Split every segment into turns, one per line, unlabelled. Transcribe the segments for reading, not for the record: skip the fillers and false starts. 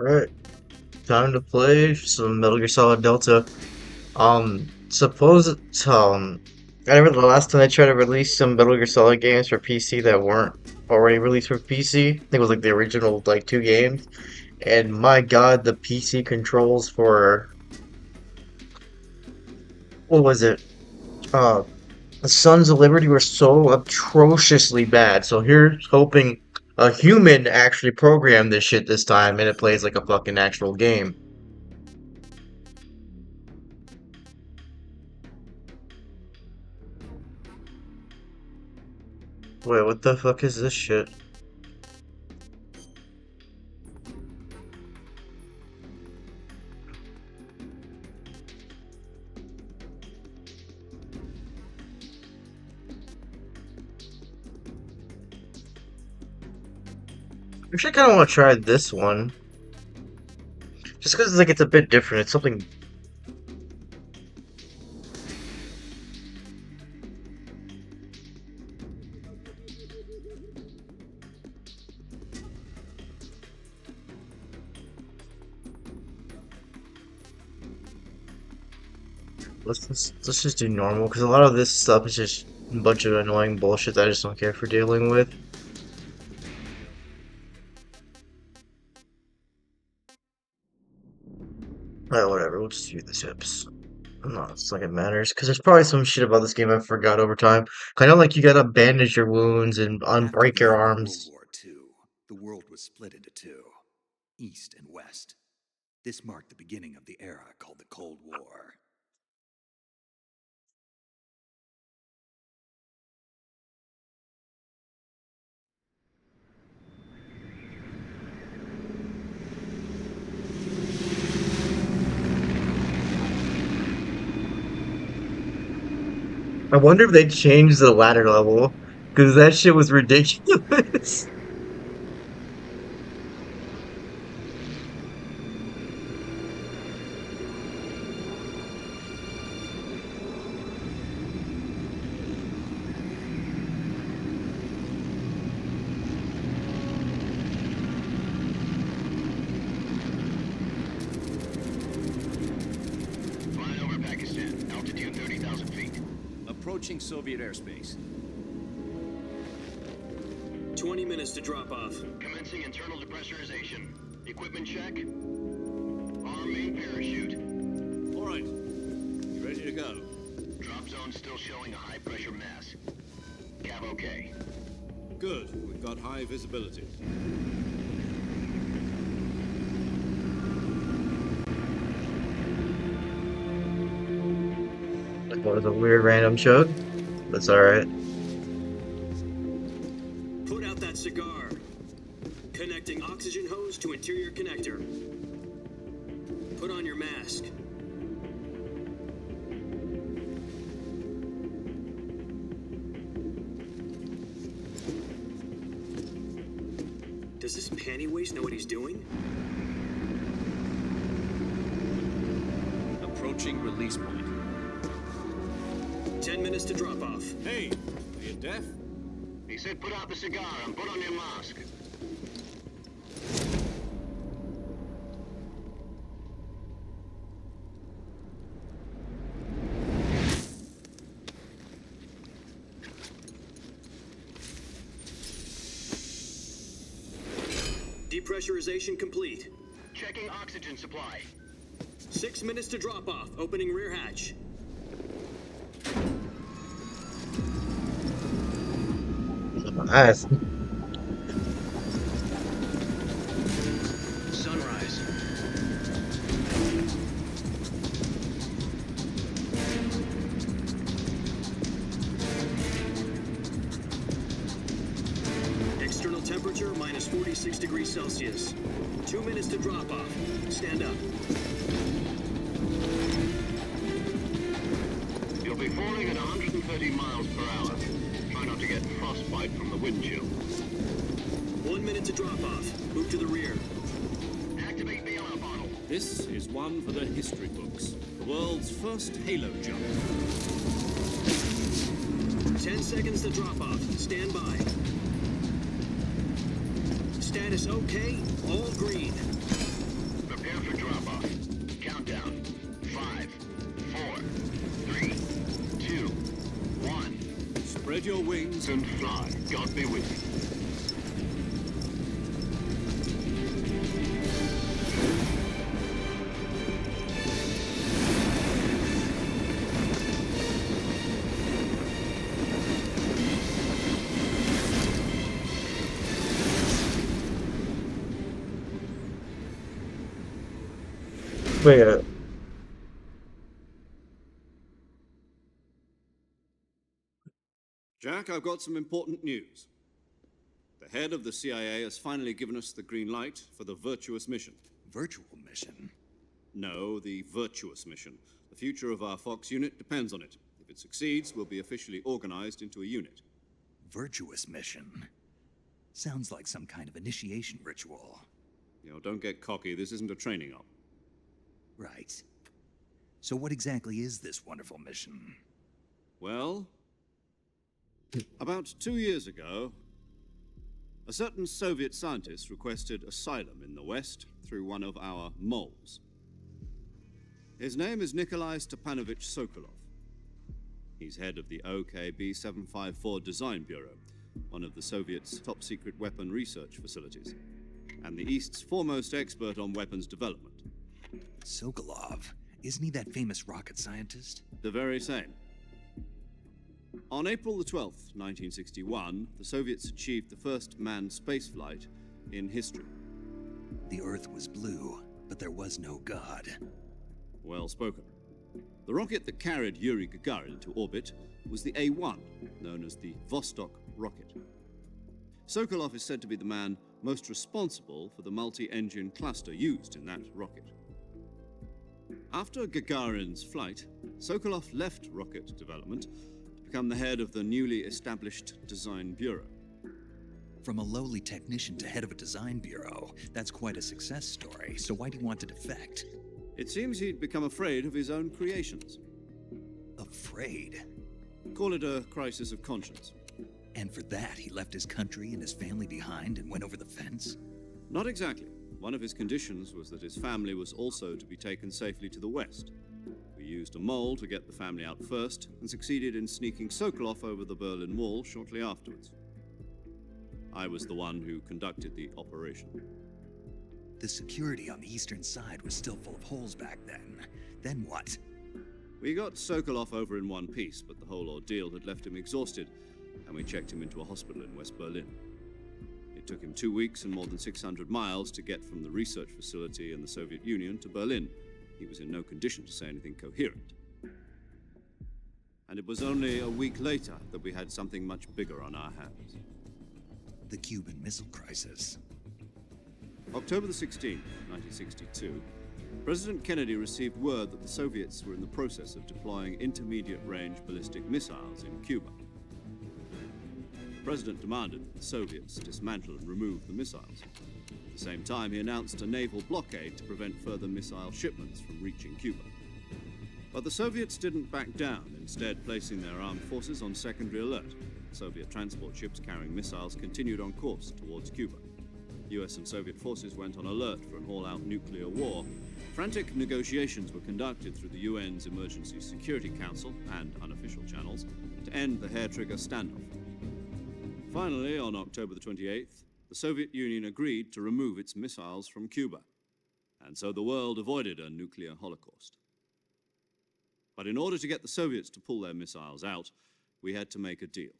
Alright, time to play some Metal Gear Solid Delta. Suppose I remember the last time I tried to release some Metal Gear Solid games for PC that weren't already released for PC. I think it was like the original like two games. And my god, the PC controls for what was it? Uh the Sons of Liberty were so atrociously bad. So here's hoping a human actually programmed this shit this time and it plays like a fucking actual game. Wait, what the fuck is this shit? Actually, I kind of want to try this one, just because like it's a bit different. It's something. Let's just do normal, because a lot of this stuff is just a bunch of annoying bullshit that I just don't care for dealing with. Alright, whatever. We'll just do the tips. No, it's like it matters, because there's probably some shit about this game I forgot over time. Kind of like you gotta bandage your wounds and
After
unbreak
the
your
end of World
arms.
War II, the world was split into two, East and West. This marked the beginning of the era called the Cold War.
I wonder if they changed the ladder level, because that shit was ridiculous.
Flying over Pakistan, altitude 30,000 feet.
Approaching Soviet airspace.
20 minutes to drop off.
Commencing internal depressurization. Equipment check. Arm main parachute.
All right. You ready to go?
Drop zone still showing a high pressure mass. Cav okay.
Good. We've got high visibility.
That was a weird random chug. That's alright.
Put out that cigar. Connecting oxygen hose to interior connector. Put on your mask. Does this panty waste know what he's doing?
Approaching release point.
10 minutes to drop off.
Hey, are you deaf?
He said put out the cigar and put on your mask.
Depressurization complete.
Checking oxygen supply.
6 minutes to drop off. Opening rear hatch.
Nice.
Sunrise. External temperature minus 46 degrees Celsius. 2 minutes to drop off. Stand up.
You'll be falling at 130 miles per hour. Try not to get frostbite from the wind chill.
1 minute to drop off. Move to the rear.
Activate the air bottle.
This is one for the history books. The world's first halo jump.
10 seconds to drop off. Stand by. Status okay. All green.
your wings
And fly. God be with you.
Wait,
Jack, I've got some important news. The head of the CIA has finally given us the green light for the virtuous mission.
Virtual mission?
No, the virtuous mission. The future of our Fox unit depends on it. If it succeeds, we'll be officially organized into a unit.
Virtuous mission? Sounds like some kind of initiation ritual.
You know, don't get cocky. This isn't a training op.
Right. So what exactly is this wonderful mission?
Well, about 2 years ago, a certain Soviet scientist requested asylum in the West through one of our moles. His name is Nikolai Stepanovich Sokolov. He's head of the OKB 754 Design Bureau, one of the Soviets' top-secret weapon research facilities, and the East's foremost expert on weapons development.
Sokolov? Isn't he that famous rocket scientist?
The very same. On April the 12th, 1961, the Soviets achieved the first manned spaceflight in history.
The Earth was blue, but there was no God.
Well spoken. The rocket that carried Yuri Gagarin to orbit was the A-1, known as the Vostok rocket. Sokolov is said to be the man most responsible for the multi-engine cluster used in that rocket. After Gagarin's flight, Sokolov left rocket development to become the head of the newly established Design Bureau.
From a lowly technician to head of a design bureau, that's quite a success story. So why do you want to defect?
It seems he'd become afraid of his own creations.
Afraid?
Call it a crisis of conscience.
And for that, he left his country and his family behind and went over the fence?
Not exactly. One of his conditions was that his family was also to be taken safely to the West. We used a mole to get the family out first and succeeded in sneaking Sokolov over the Berlin Wall shortly afterwards. I was the one who conducted the operation.
The security on the eastern side was still full of holes back then. Then what?
We got Sokolov over in one piece, but the whole ordeal had left him exhausted, and we checked him into a hospital in West Berlin. It took him 2 weeks and more than 600 miles to get from the research facility in the Soviet Union to Berlin. He was in no condition to say anything coherent. And it was only a week later that we had something much bigger on our hands.
The Cuban Missile Crisis.
October the 16th, 1962, President Kennedy received word that the Soviets were in the process of deploying intermediate-range ballistic missiles in Cuba. The President demanded that the Soviets dismantle and remove the missiles. At the same time, he announced a naval blockade to prevent further missile shipments from reaching Cuba. But the Soviets didn't back down, instead placing their armed forces on secondary alert. Soviet transport ships carrying missiles continued on course towards Cuba. US and Soviet forces went on alert for an all-out nuclear war. Frantic negotiations were conducted through the UN's Emergency Security Council and unofficial channels to end the hair-trigger standoff. Finally, on October the 28th, the Soviet Union agreed to remove its missiles from Cuba, and so the world avoided a nuclear holocaust. But in order to get the Soviets to pull their missiles out, we had to make a deal.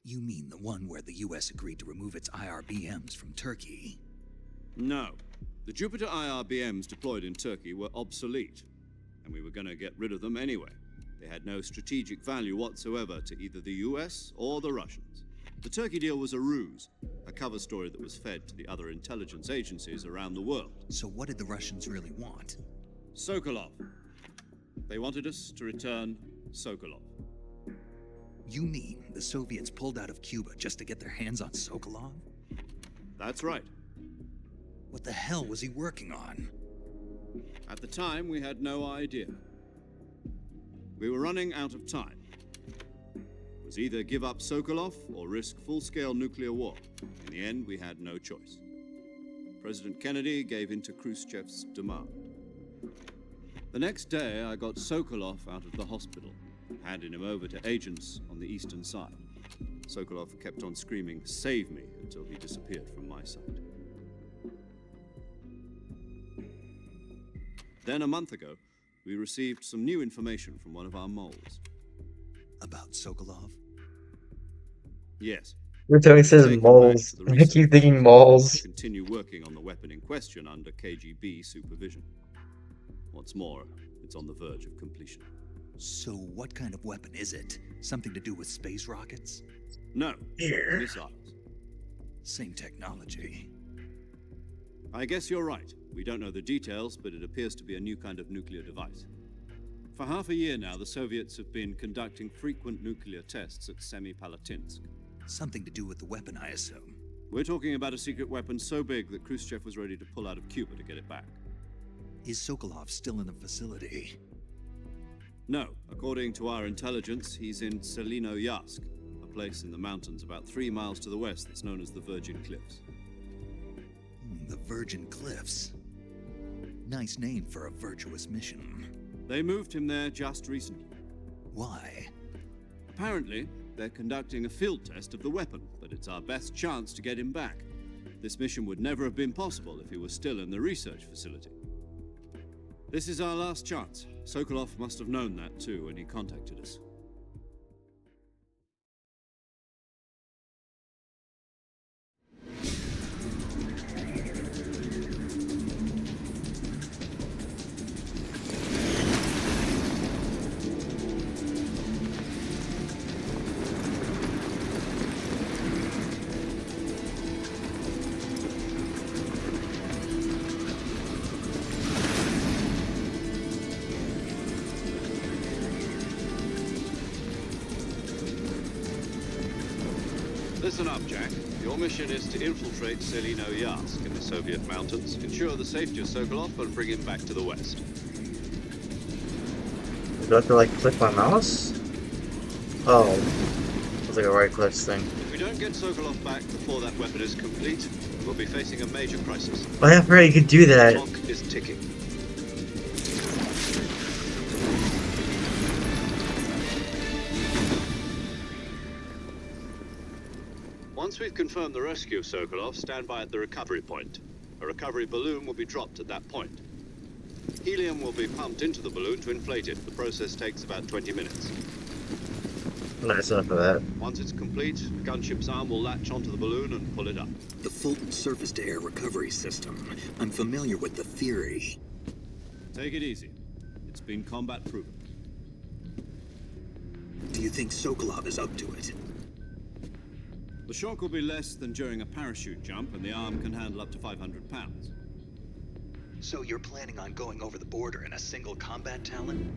You mean the one where the US agreed to remove its IRBMs from Turkey?
No. The Jupiter IRBMs deployed in Turkey were obsolete, and we were going to get rid of them anyway. They had no strategic value whatsoever to either the US or the Russians. The Turkey deal was a ruse, a cover story that was fed to the other intelligence agencies around the world.
So what did the Russians really want?
Sokolov. They wanted us to return Sokolov.
You mean the Soviets pulled out of Cuba just to get their hands on Sokolov?
That's right.
What the hell was he working on?
At the time, we had no idea. We were running out of time. It was either give up Sokolov or risk full-scale nuclear war. In the end, we had no choice. President Kennedy gave in to Khrushchev's demand. The next day, I got Sokolov out of the hospital, handing him over to agents on the eastern side. Sokolov kept on screaming, "Save me," until he disappeared from my sight. Then, a month ago, we received some new information from one of our moles.
About Sokolov?
Yes.
Every time he says
Take him back
moles,
to the
I
research
keep thinking
facility
malls.
to continue working on the weapon in question under KGB supervision. What's more, it's on the verge of completion.
So what kind of weapon is it? Something to do with space rockets?
No,
Here.
missiles.
Same technology.
I guess you're right. We don't know the details, but it appears to be a new kind of nuclear device. For half a year now, the Soviets have been conducting frequent nuclear tests at Semipalatinsk.
Something to do with the weapon, I assume.
We're talking about a secret weapon so big that Khrushchev was ready to pull out of Cuba to get it back.
Is Sokolov still in the facility?
No, according to our intelligence, he's in Selino-Yarsk, a place in the mountains about 3 miles to the west that's known as the Virgin Cliffs.
The Virgin Cliffs. Nice name for a virtuous mission.
They moved him there just recently.
Why?
Apparently, they're conducting a field test of the weapon, but it's our best chance to get him back. This mission would never have been possible if he was still in the research facility. This is our last chance. Sokolov must have known that too when he contacted us. Listen up, Jack. Your mission is to infiltrate Selino-Yarsk in the Soviet mountains, ensure the safety of Sokolov, and bring him back to the west.
Do I have to like click my mouse? Oh, it's like a right click thing.
If we don't get Sokolov back before that weapon is complete, we'll be facing a major crisis.
I forgot you could do
The
that.
clock is ticking. Once we've confirmed the rescue of Sokolov, stand by at the recovery point. A recovery balloon will be dropped at that point. Helium will be pumped into the balloon to inflate it. The process takes about 20 minutes.
Nice enough for that.
Once it's complete, the gunship's arm will latch onto the balloon and pull it up.
The Fulton surface-to-air recovery system. I'm familiar with the theory.
Take it easy. It's been combat proven.
Do you think Sokolov is up to it?
The shock will be less than during a parachute jump, and the arm can handle up to 500 pounds.
So you're planning on going over the border in a single combat Talon?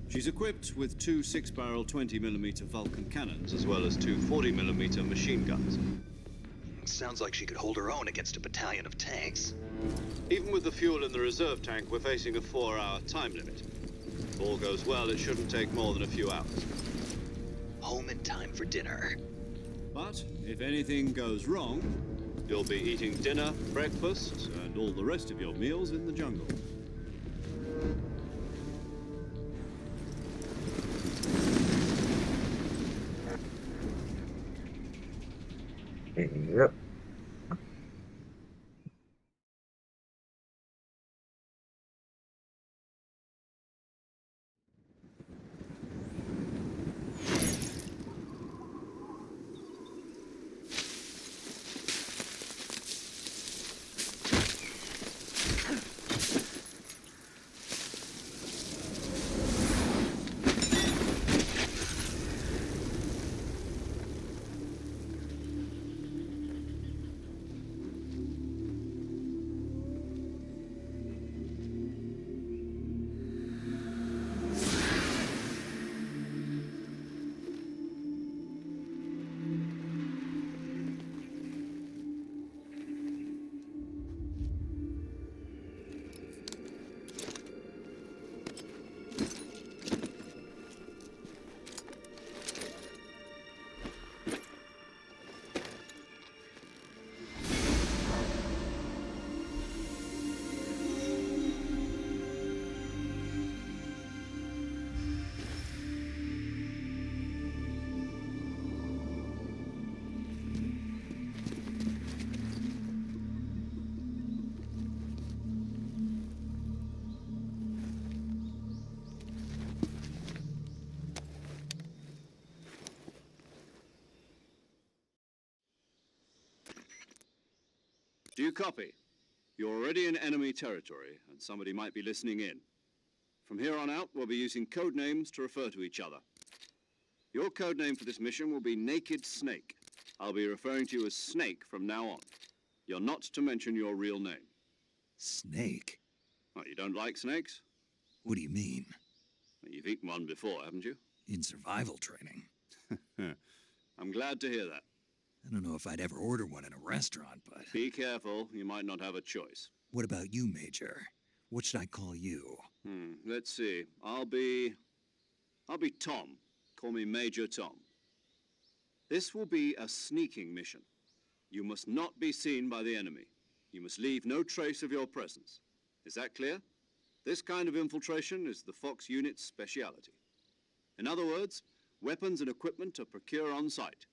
She's equipped with 2 6-barrel 20mm Vulcan cannons, as well as 2 40mm machine guns.
Sounds like she could hold her own against a battalion of tanks.
Even with the fuel in the reserve tank, we're facing a 4-hour time limit. If all goes well, it shouldn't take more than a few hours.
Home in time for dinner.
But if anything goes wrong, you'll be eating dinner, breakfast, and all the rest of your meals in the jungle.
Yep.
you copy? You're already in enemy territory, and somebody might be listening in. From here on out, we'll be using code names to refer to each other. Your code name for this mission will be Naked Snake. I'll be referring to you as Snake from now on. You're not to mention your real name.
Snake?
Oh, you don't like snakes?
What do you mean?
You've eaten one before, haven't you?
In survival training?
I'm glad to hear that.
I don't know if I'd ever order one in a restaurant, but...
Be careful, you might not have a choice.
What about you, Major? What should I call you?
Let's see. I'll be Tom. Call me Major Tom. This will be a sneaking mission. You must not be seen by the enemy. You must leave no trace of your presence. Is that clear? This kind of infiltration is the Fox unit's speciality. In other words, weapons and equipment are procured on site.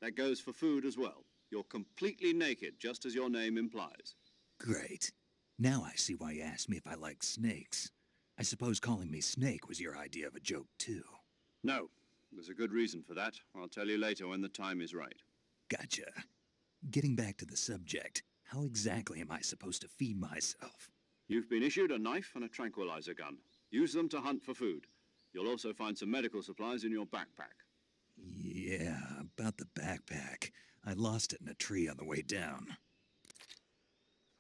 That goes for food as well. You're completely naked, just as your name implies.
Great. Now I see why you asked me if I like snakes. I suppose calling me Snake was your idea of a joke, too.
No, there's a good reason for that. I'll tell you later when the time is right.
Gotcha. Getting back to the subject, how exactly am I supposed to feed myself?
You've been issued a knife and a tranquilizer gun. Use them to hunt for food. You'll also find some medical supplies in your backpack.
Yeah, about the backpack. I lost it in a tree on the way down.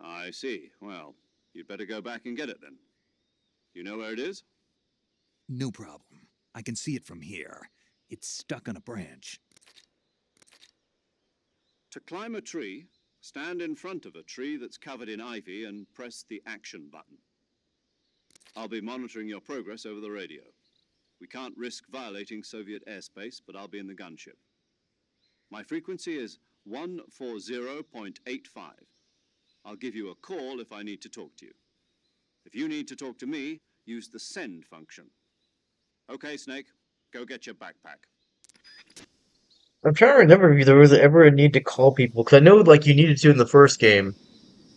I see. Well, you'd better go back and get it then. You know where it is?
No problem. I can see it from here. It's stuck on a branch.
To climb a tree, stand in front of a tree that's covered in ivy and press the action button. I'll be monitoring your progress over the radio. We can't risk violating Soviet airspace, but I'll be in the gunship. My frequency is 140.85. I'll give you a call if I need to talk to you. If you need to talk to me, use the send function. Okay, Snake, go get your backpack.
I'm trying to remember if there was ever a need to call people, because I know like you needed to in the first game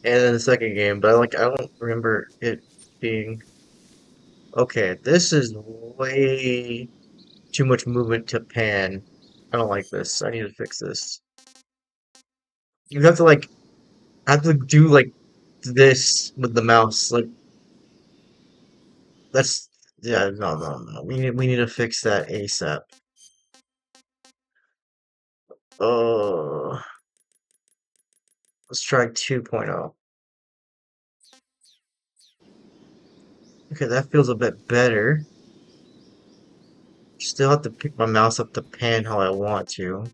and then the second game, but I don't remember it being okay. This is way too much movement to pan. I don't like this. I need to fix this. You have to do like this with the mouse. Like that's yeah, no. We need to fix that ASAP. Uh, let's try 2.0. Okay, that feels a bit better. Still have to pick my mouse up to pan how I want to.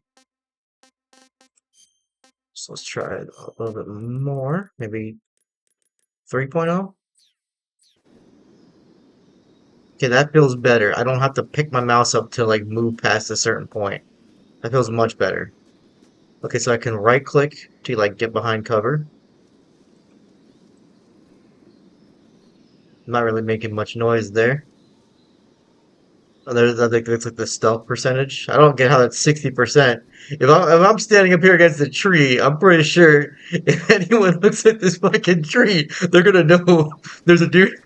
So let's try it a little bit more. Maybe 3.0. Okay, that feels better. I don't have to pick my mouse up to like move past a certain point. That feels much better. Okay, so I can right click to like get behind cover. Not really making much noise there. Oh, I think that's like the stealth percentage. I don't get how that's 60%. If I'm standing up here against a tree, I'm pretty sure if anyone looks at this fucking tree, they're gonna know there's a dude.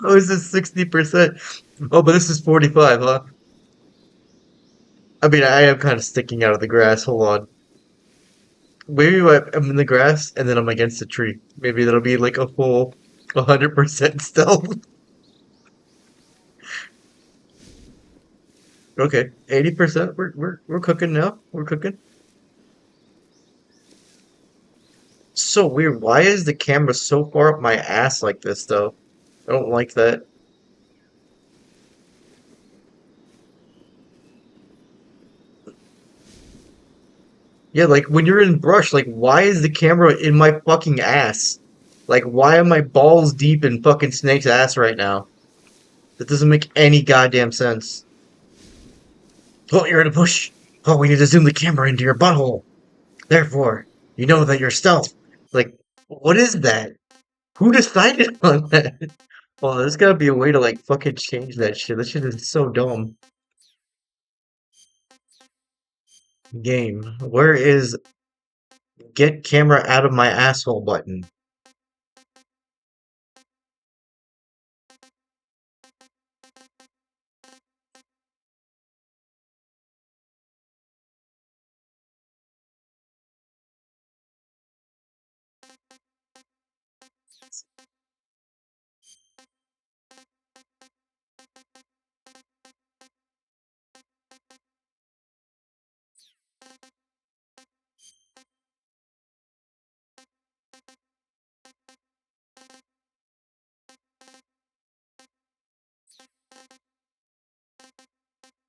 Oh, is this 60%? Oh, but this is 45, huh? I mean, I am kind of sticking out of the grass. Hold on. Maybe I'm in the grass and then I'm against a tree. Maybe that'll be like a full 100% stealth. Okay, 80%. We're cooking now. We're cooking. So weird. Why is the camera so far up my ass like this, though? I don't like that. Yeah, like when you're in brush, like why is the camera in my fucking ass? Like why am I balls deep in fucking Snake's ass right now? That doesn't make any goddamn sense. Oh, you're in a bush. Oh, we need to zoom the camera into your butthole. Therefore, you know that you're stealth. Like, what is that? Who decided on that? Oh, there's gotta be a way to like fucking change that shit. That shit is so dumb. Game. Where is get camera out of my asshole button?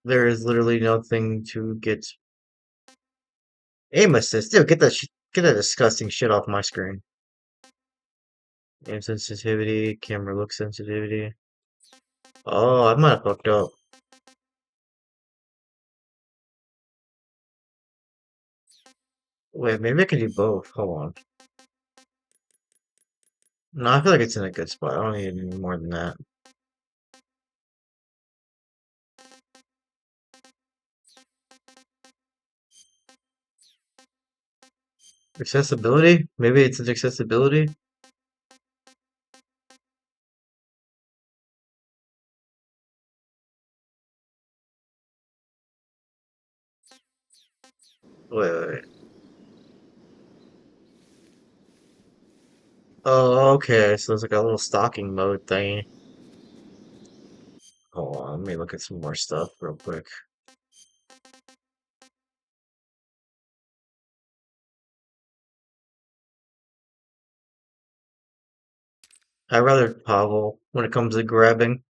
There is literally nothing to get aim assist. Dude, get that disgusting shit off my screen. Aim sensitivity, camera look sensitivity. Oh, I might have fucked up. Wait, maybe I can do both. Hold on. No, I feel like it's in a good spot. I don't need any more than that. Accessibility? Maybe it's an accessibility? Wait. Oh, okay. So it's like a little stalking mode thing. Hold on, let me look at some more stuff real quick. I'd rather Pavel when it comes to grabbing.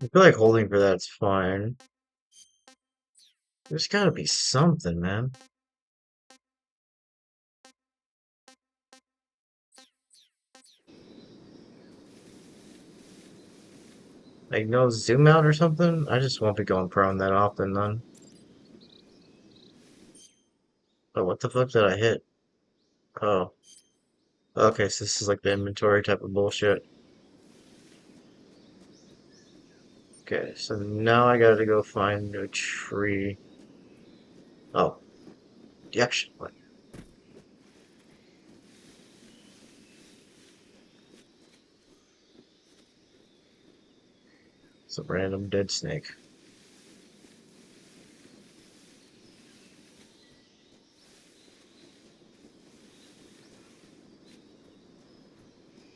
I feel like holding for that's fine. There's gotta be something, man. Like no zoom out or something? I just won't be going prone that often then. Oh, what the fuck did I hit? Oh. Okay, so this is like the inventory type of bullshit. Okay, so now I gotta go find a tree. Oh, the action button. It's a random dead snake.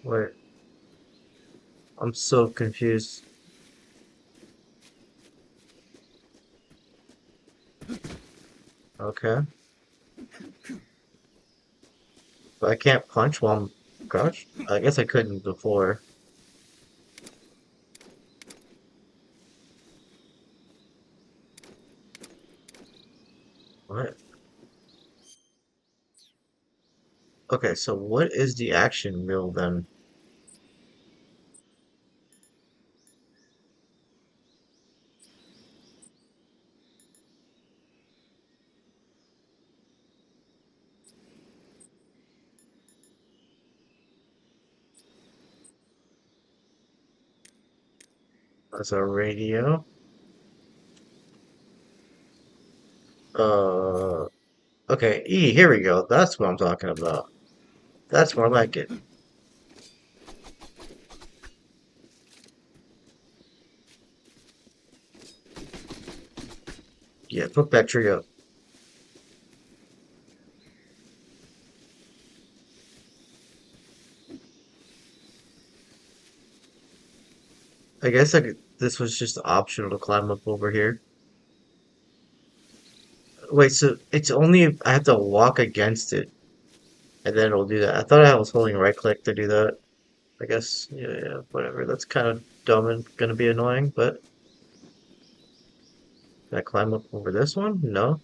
Wait, I'm so confused. Okay. But I can't punch while I'm crouched? I guess I couldn't before. What? Okay, so what is the action wheel then? That's a radio. Uh, okay, E, here we go. That's what I'm talking about. That's more like it. Yeah, put that tree up. I guess this was just optional to climb up over here. Wait, so it's only if I have to walk against it, and then it'll do that. I thought I was holding right click to do that. I guess, yeah, whatever. That's kind of dumb and gonna be annoying, but can I climb up over this one? No.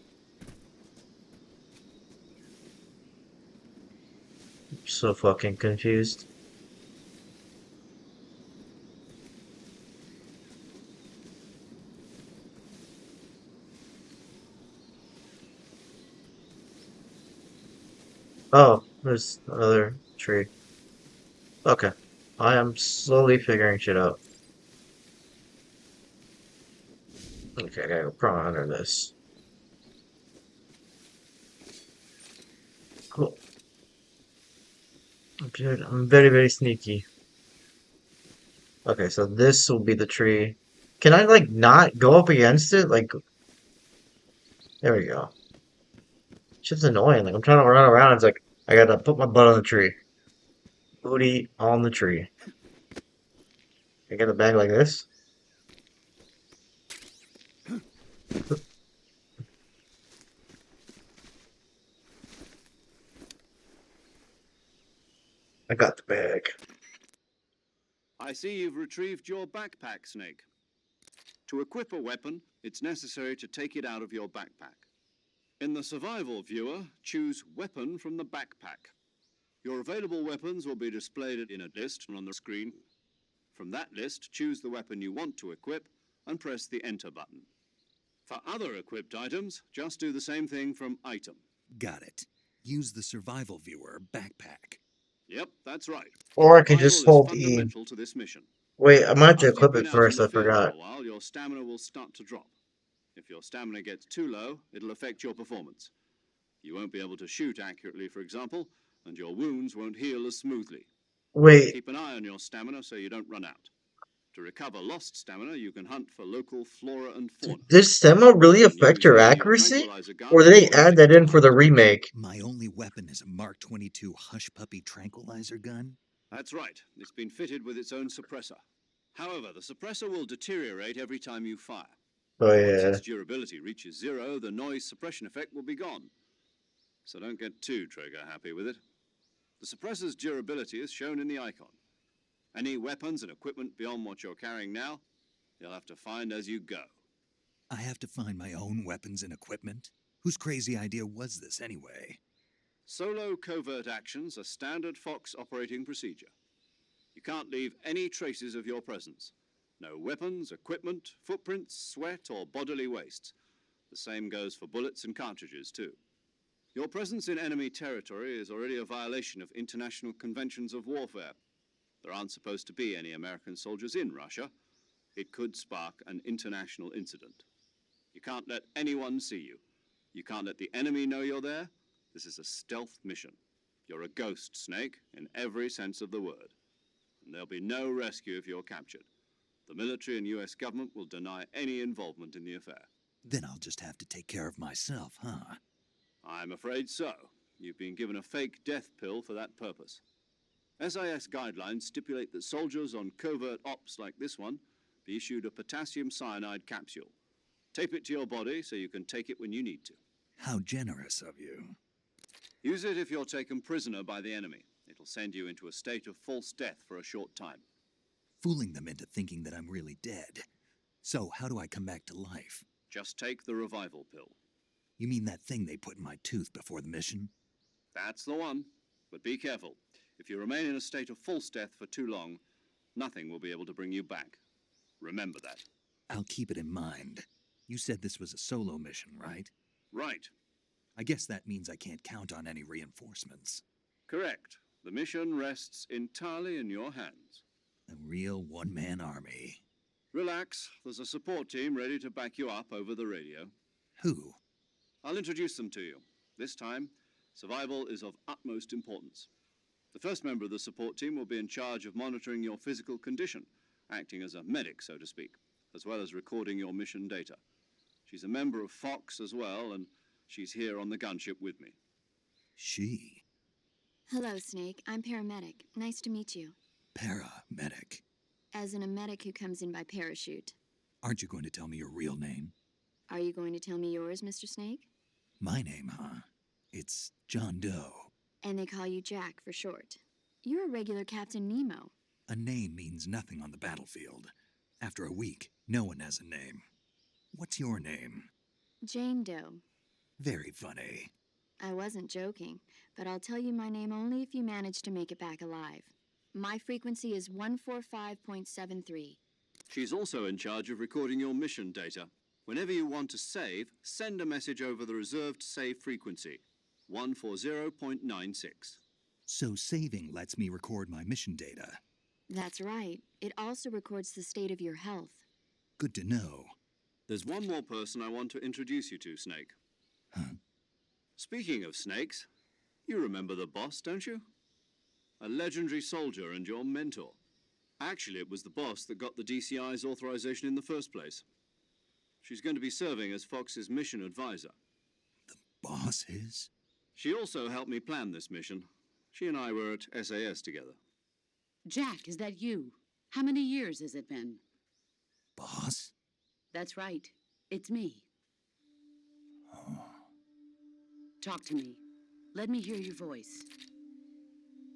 So fucking confused. Oh, there's another. Tree. Okay. I am slowly figuring shit out. Okay, I gotta go prone under this. Cool. Good. I'm very, very sneaky. Okay, so this will be the tree. Can I, like, not go up against it? Like, there we go. Shit's annoying. Like, I'm trying to run around. It's like, I gotta put my butt on the tree. Booty on the tree. I get a bag like this. I got the bag.
I see you've retrieved your backpack, Snake. To equip a weapon, it's necessary to take it out of your backpack. In the survival viewer, choose Weapon from the backpack. Your available weapons will be displayed in a list on the screen. From that list, choose the weapon you want to equip and press the Enter button. For other equipped items, just do the same thing from Item.
Got it. Use the survival viewer backpack.
Yep, that's right.
Or I can
Survival
just
is
hold E.
fundamental to this mission.
Wait, I might have to
After you've
equip
been
it
out in
first.
the
I
field for
forgot.
a while, your stamina will start to drop. If your stamina gets too low, it'll affect your performance. You won't be able to shoot accurately, for example, and your wounds won't heal as smoothly.
Wait,
Keep an eye on your stamina so you don't run out. To recover lost stamina, you can hunt for local flora and fauna.
does stamina really
You can
affect
use
your
either your
accuracy?
tranquilizer
Or
gun
did they
or
add
stick
that
to
in for the
hunt.
remake?
My only weapon is a Mark 22 Hush Puppy tranquilizer gun?
That's right. It's been fitted with its own suppressor. However, the suppressor will deteriorate every time you fire.
Oh
Once
yeah.
its durability reaches 0, the noise suppression effect will be gone. So don't get too trigger happy with it. The suppressor's durability is shown in the icon. Any weapons and equipment beyond what you're carrying now, you'll have to find as you go.
I have to find my own weapons and equipment? Whose crazy idea was this anyway?
Solo covert actions are standard Fox operating procedure. You can't leave any traces of your presence. No weapons, equipment, footprints, sweat, or bodily wastes. The same goes for bullets and cartridges, too. Your presence in enemy territory is already a violation of international conventions of warfare. There aren't supposed to be any American soldiers in Russia. It could spark an international incident. You can't let anyone see you. You can't let the enemy know you're there. This is a stealth mission. You're a ghost, Snake, in every sense of the word. And there'll be no rescue if you're captured. The military and US government will deny any involvement in the affair.
Then I'll just have to take care of myself, huh?
I'm afraid so. You've been given a fake death pill for that purpose. SIS guidelines stipulate that soldiers on covert ops like this one be issued a potassium cyanide capsule. Tape it to your body so you can take it when you need to.
How generous of you.
Use it if you're taken prisoner by the enemy. It'll send you into a state of false death for a short time.
Fooling them into thinking that I'm really dead. So, how do I come back to life?
Just take the revival pill.
You mean that thing they put in my tooth before the mission?
That's the one. But be careful. If you remain in a state of false death for too long, nothing will be able to bring you back. Remember that.
I'll keep it in mind. You said this was a solo mission, right?
Right.
I guess that means I can't count on any reinforcements.
Correct. The mission rests entirely in your hands.
A real one-man army.
Relax. There's a support team ready to back you up over the radio.
Who?
I'll introduce them to you. This time, survival is of utmost importance. The first member of the support team will be in charge of monitoring your physical condition, acting as a medic, so to speak, as well as recording your mission data. She's a member of Fox as well, and she's here on the gunship with me.
She.
Hello, Snake. I'm paramedic. Nice to meet you.
Paramedic.
As in a medic who comes in by parachute.
Aren't you going to tell me your real name?
Are you going to tell me yours, Mr. Snake?
My name, huh? It's John Doe.
And they call you Jack for short. You're a regular Captain Nemo.
A name means nothing on the battlefield. After a week, no one has a name. What's your name?
Jane Doe.
Very funny.
I wasn't joking, but I'll tell you my name only if you manage to make it back alive. My frequency is 145.73.
She's also in charge of recording your mission data. Whenever you want to save, send a message over the reserved save frequency, 140.96.
So saving lets me record my mission data.
That's right. It also records the state of your health.
Good to know.
There's one more person I want to introduce you to, Snake.
Huh?
Speaking of snakes, you remember the boss, don't you? A legendary soldier and your mentor. Actually, it was the boss that got the DCI's authorization in the first place. She's going to be serving as Fox's mission advisor.
Boss is?
She also helped me plan this mission. She and I were at SAS together.
Jack, is that you? How many years has it been?
Boss?
That's right. It's me.
Oh.
Talk to me. Let me hear your voice.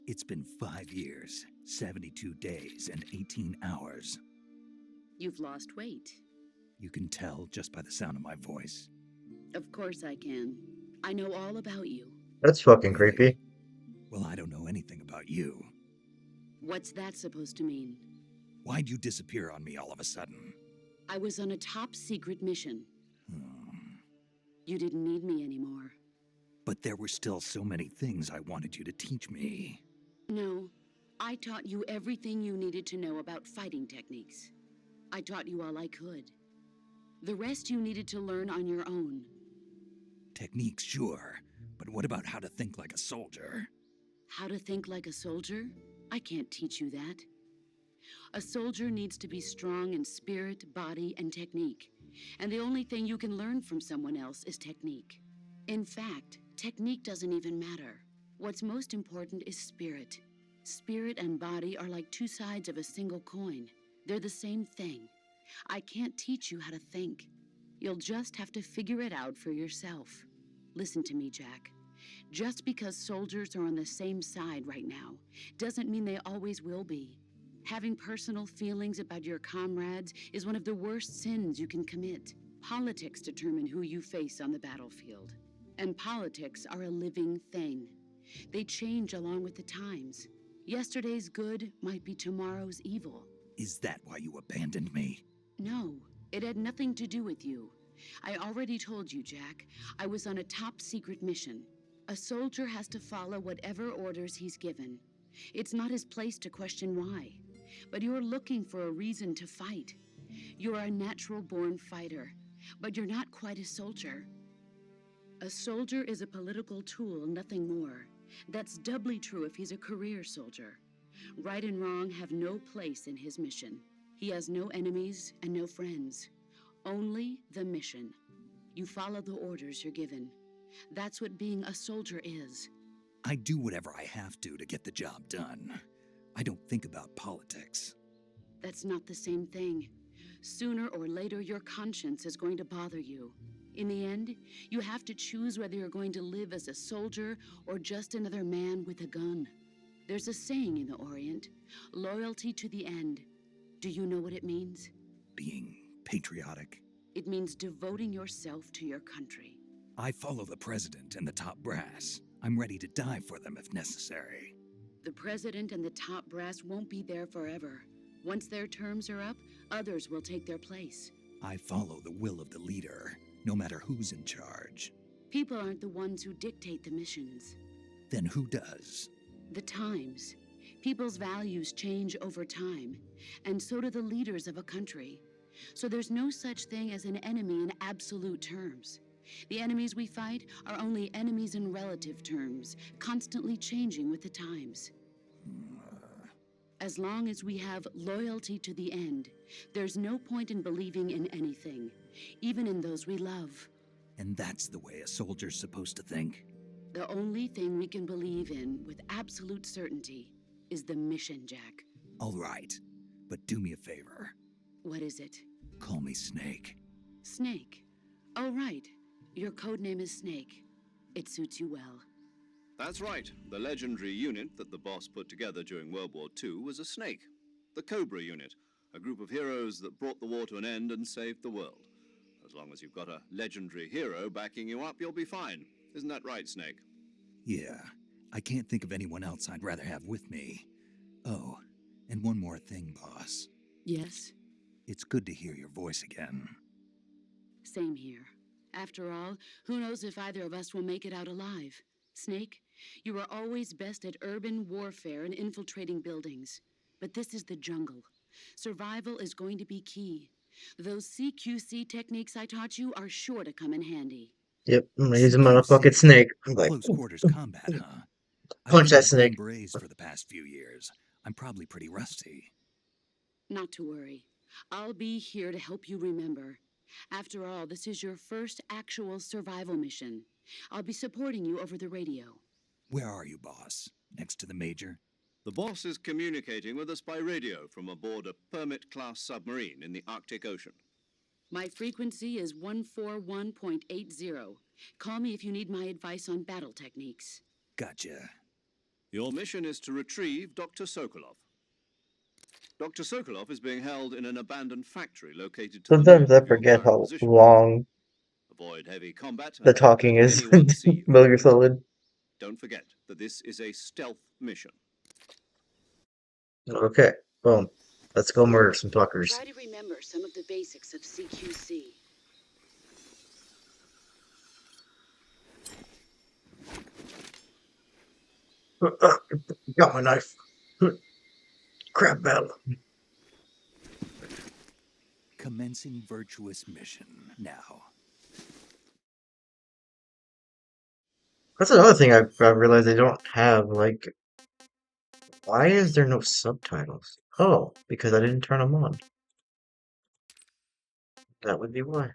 It's been 5 years, 72 days, and 18 hours.
You've lost weight.
You can tell just by the sound of my voice.
Of course I can. I know all about you.
That's fucking
Really?
creepy.
Well, I don't know anything about you.
What's that supposed to mean?
Why'd you disappear on me all of a sudden?
I was on a top secret mission.
Hmm.
You didn't need me anymore.
But there were still so many things I wanted you to teach me.
No, I taught you everything you needed to know about fighting techniques. I taught you all I could. The rest you needed to learn on your own.
Techniques, sure. But what about how to think like a soldier?
How to think like a soldier? I can't teach you that. A soldier needs to be strong in spirit, body, and technique. And the only thing you can learn from someone else is technique. In fact, technique doesn't even matter. What's most important is spirit. Spirit and body are like two sides of a single coin. They're the same thing. I can't teach you how to think. You'll just have to figure it out for yourself. Listen to me, Jack. Just because soldiers are on the same side right now doesn't mean they always will be. Having personal feelings about your comrades is one of the worst sins you can commit. Politics determine who you face on the battlefield. And politics are a living thing. They change along with the times. Yesterday's good might be tomorrow's evil.
Is that why you abandoned me?
No, it had nothing to do with you. I already told you, Jack. I was on a top secret mission. A soldier has to follow whatever orders he's given. It's not his place to question why. But you're looking for a reason to fight. You're a natural-born fighter, but you're not quite a soldier. A soldier is a political tool, nothing more. That's doubly true if he's a career soldier. Right and wrong have no place in his mission. He has no enemies and no friends. Only the mission. You follow the orders you're given. That's what being a soldier is.
I do whatever I have to get the job done. I don't think about politics.
That's not the same thing. Sooner or later, your conscience is going to bother you. In the end, you have to choose whether you're going to live as a soldier or just another man with a gun. There's a saying in the Orient, loyalty to the end. Do you know what it means?
Being patriotic.
It means devoting yourself to your country.
I follow the president and the top brass. I'm ready to die for them if necessary.
The president and the top brass won't be there forever. Once their terms are up, others will take their place.
I follow the will of the leader, no matter who's in charge.
People aren't the ones who dictate the missions.
Then who does?
The times. People's values change over time, and so do the leaders of a country. So there's no such thing as an enemy in absolute terms. The enemies we fight are only enemies in relative terms, constantly changing with the times. As long as we have loyalty to the end, there's no point in believing in anything, even in those we love.
And that's the way a soldier's supposed to think?
The only thing we can believe in with absolute certainty is the mission, Jack.
All right, but do me a favor.
What is it?
Call me Snake.
Snake. Oh, right. Your code name is Snake. It suits you well.
That's right. The legendary unit that the boss put together during World War II was a snake. The Cobra unit, a group of heroes that brought the war to an end and saved the world. As long as you've got a legendary hero backing you up, you'll be fine. Isn't that right, Snake?
Yeah, I can't think of anyone else I'd rather have with me. Oh, and one more thing, boss.
Yes?
It's good to hear your voice again.
Same here. After all, who knows if either of us will make it out alive? Snake, you are always best at urban warfare and infiltrating buildings. But this is the jungle. Survival is going to be key. Those CQC techniques I taught you are sure to come in handy.
Yep, I'm gonna use a motherfucking
CQC.
snake. I'm like,
Close quarters combat, huh? I've
punch
been
that
with Green
snake.
Berets for the past few years. I'm probably pretty rusty.
Not to worry. I'll be here to help you remember. After all, this is your first actual survival mission. I'll be supporting you over the radio.
Where are you, boss? Next to the Major?
The boss is communicating with us by radio from aboard a Permit-class submarine in the Arctic Ocean.
My frequency is 141.80. Call me if you need my advice on battle techniques.
Gotcha.
Your mission is to retrieve Dr. Sokolov. Dr. Sokolov is being held in an abandoned factory located to the
Sometimes
north
I
of your
forget
current
how
position.
long
Avoid heavy combat
the
and don't
talking
let
is
anyone
in
see you.
Metal Gear Solid.
Don't forget that this is a stealth mission.
Okay, boom. Let's go murder some fuckers.
Try to remember some of the basics of CQC.
Got my knife. Crap battle.
Commencing virtuous mission now.
That's another thing I realized they don't have. Like, why is there no subtitles? Oh, because I didn't turn them on. That would be why.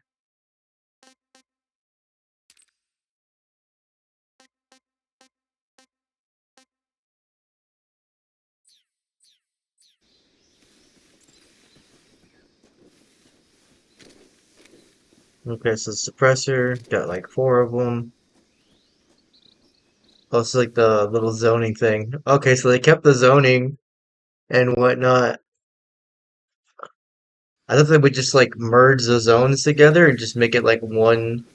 Okay, so suppressor, got like 4 of them. Oh, it's like the little zoning thing. Okay, so they kept the zoning and whatnot. I thought they would just like merge the zones together and just make it like one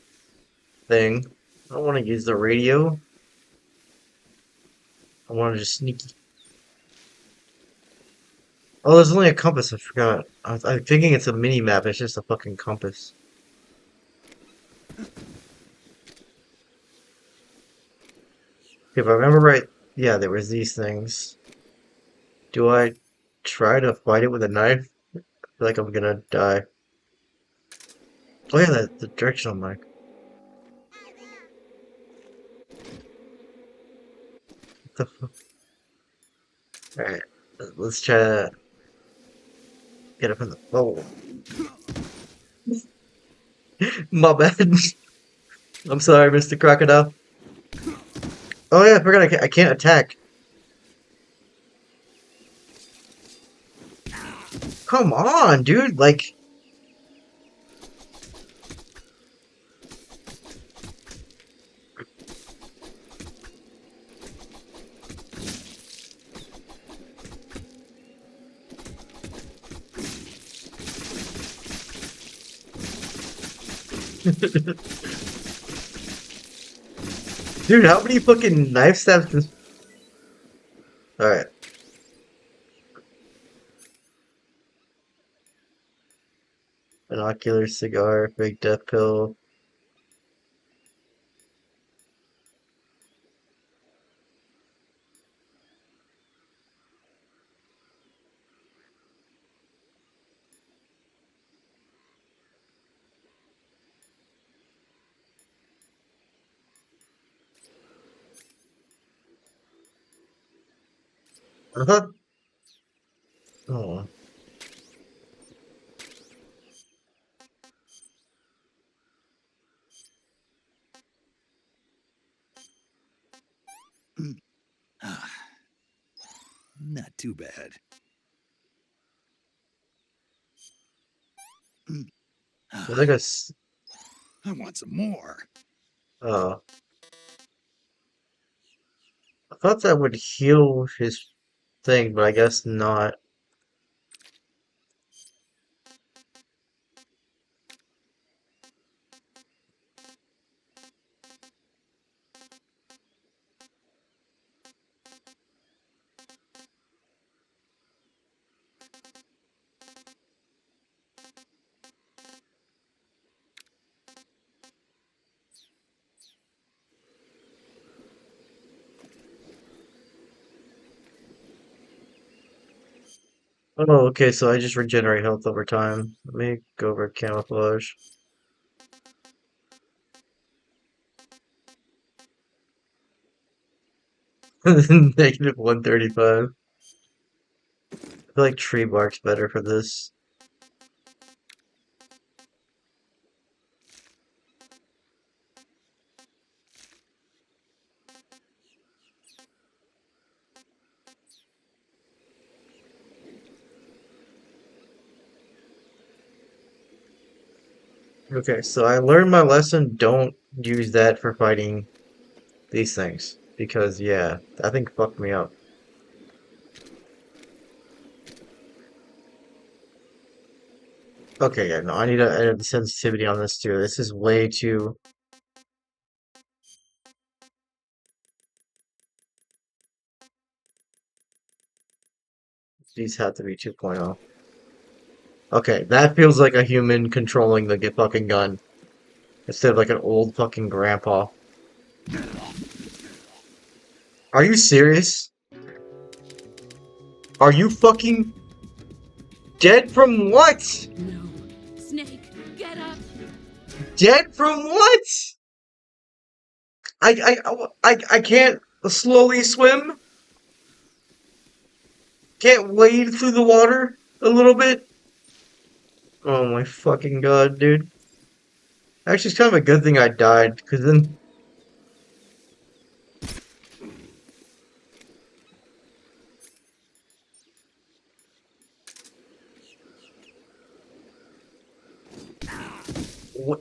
thing. I don't want to use the radio. I want to just sneak. Oh, there's only a compass. I forgot. I'm thinking it's a mini map. It's just a fucking compass. If I remember right, yeah, there was these things. Do I try to fight it with a knife? I feel like I'm gonna die. Oh yeah, the directional mic. What the fuck? Alright, let's try to get up in the. Oh, my bad. I'm sorry, Mr. Crocodile. Oh yeah, I forgot I can't attack. Come on, dude. Like, dude, how many fucking knife stabs this? Alright. Binocular, cigar, big death pill. Uh-huh. Oh.
Not too bad.
There's like a.
I want some more.
Uh, I thought that would heal his thing, but I guess not. Oh, okay, so I just regenerate health over time. Let me go over camouflage. Negative 135. I feel like tree bark's better for this. Okay, so I learned my lesson. Don't use that for fighting these things. Because, yeah, I think fucked me up. Okay, yeah, no, I need to edit the sensitivity on this too. This is way too... These have to be 2.0. Okay, that feels like a human controlling the fucking gun. Instead of like an old fucking grandpa. Are you serious? Are you fucking dead from what?
No. Snake, get up!
Dead from what? I can't slowly swim? Can't wade through the water a little bit? Oh my fucking god, dude. Actually, it's kind of a good thing I died, because then... What?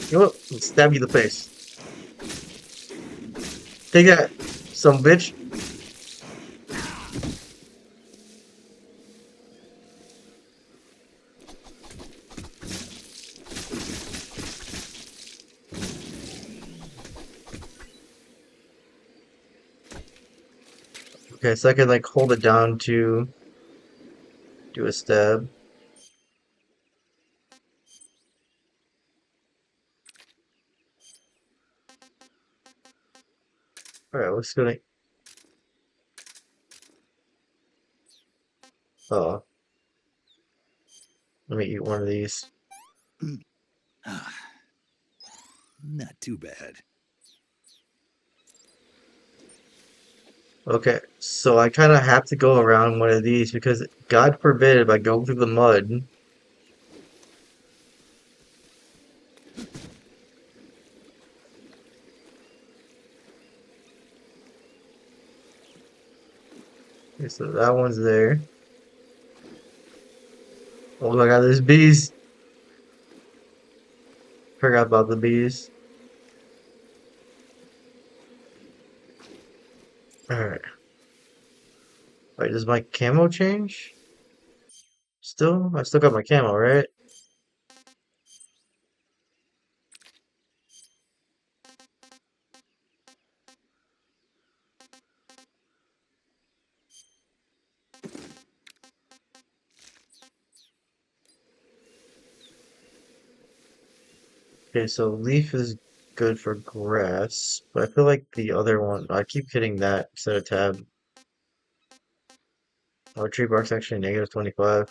You know what? I'll stab you in the face. Take that, some bitch. Okay, so I can like hold it down to do a stab. Alright, let's go. Oh, let me eat one of these.
Ah, not too bad.
Okay, so I kind of have to go around one of these because God forbid if I go through the mud. Okay, so that one's there. Oh my god, there's bees. Forgot about the bees. Alright. Wait, does my camo change? Still? I still got my camo, right? Okay, so leaf is good for grass, but I feel like the other one, I keep hitting that instead of tab. Oh, tree bark's actually negative 25.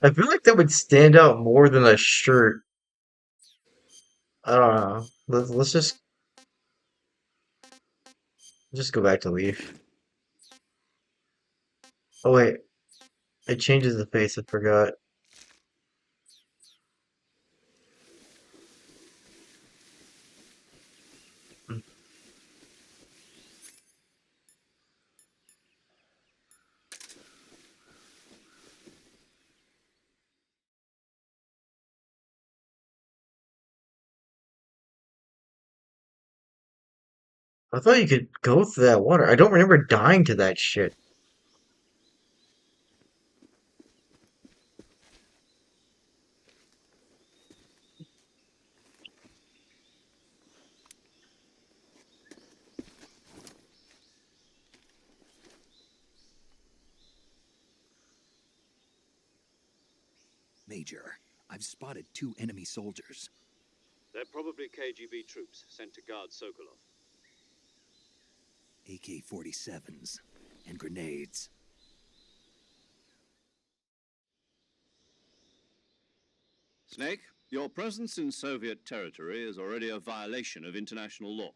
I feel like that would stand out more than a shirt. I don't know. Let's just go back to leaf. Oh wait, it changes the face, I forgot. I thought you could go through that water. I don't remember dying to that shit.
Major, I've spotted 2 enemy soldiers.
They're probably KGB troops sent to guard Sokolov.
AK-47s and grenades.
Snake, your presence in Soviet territory is already a violation of international law.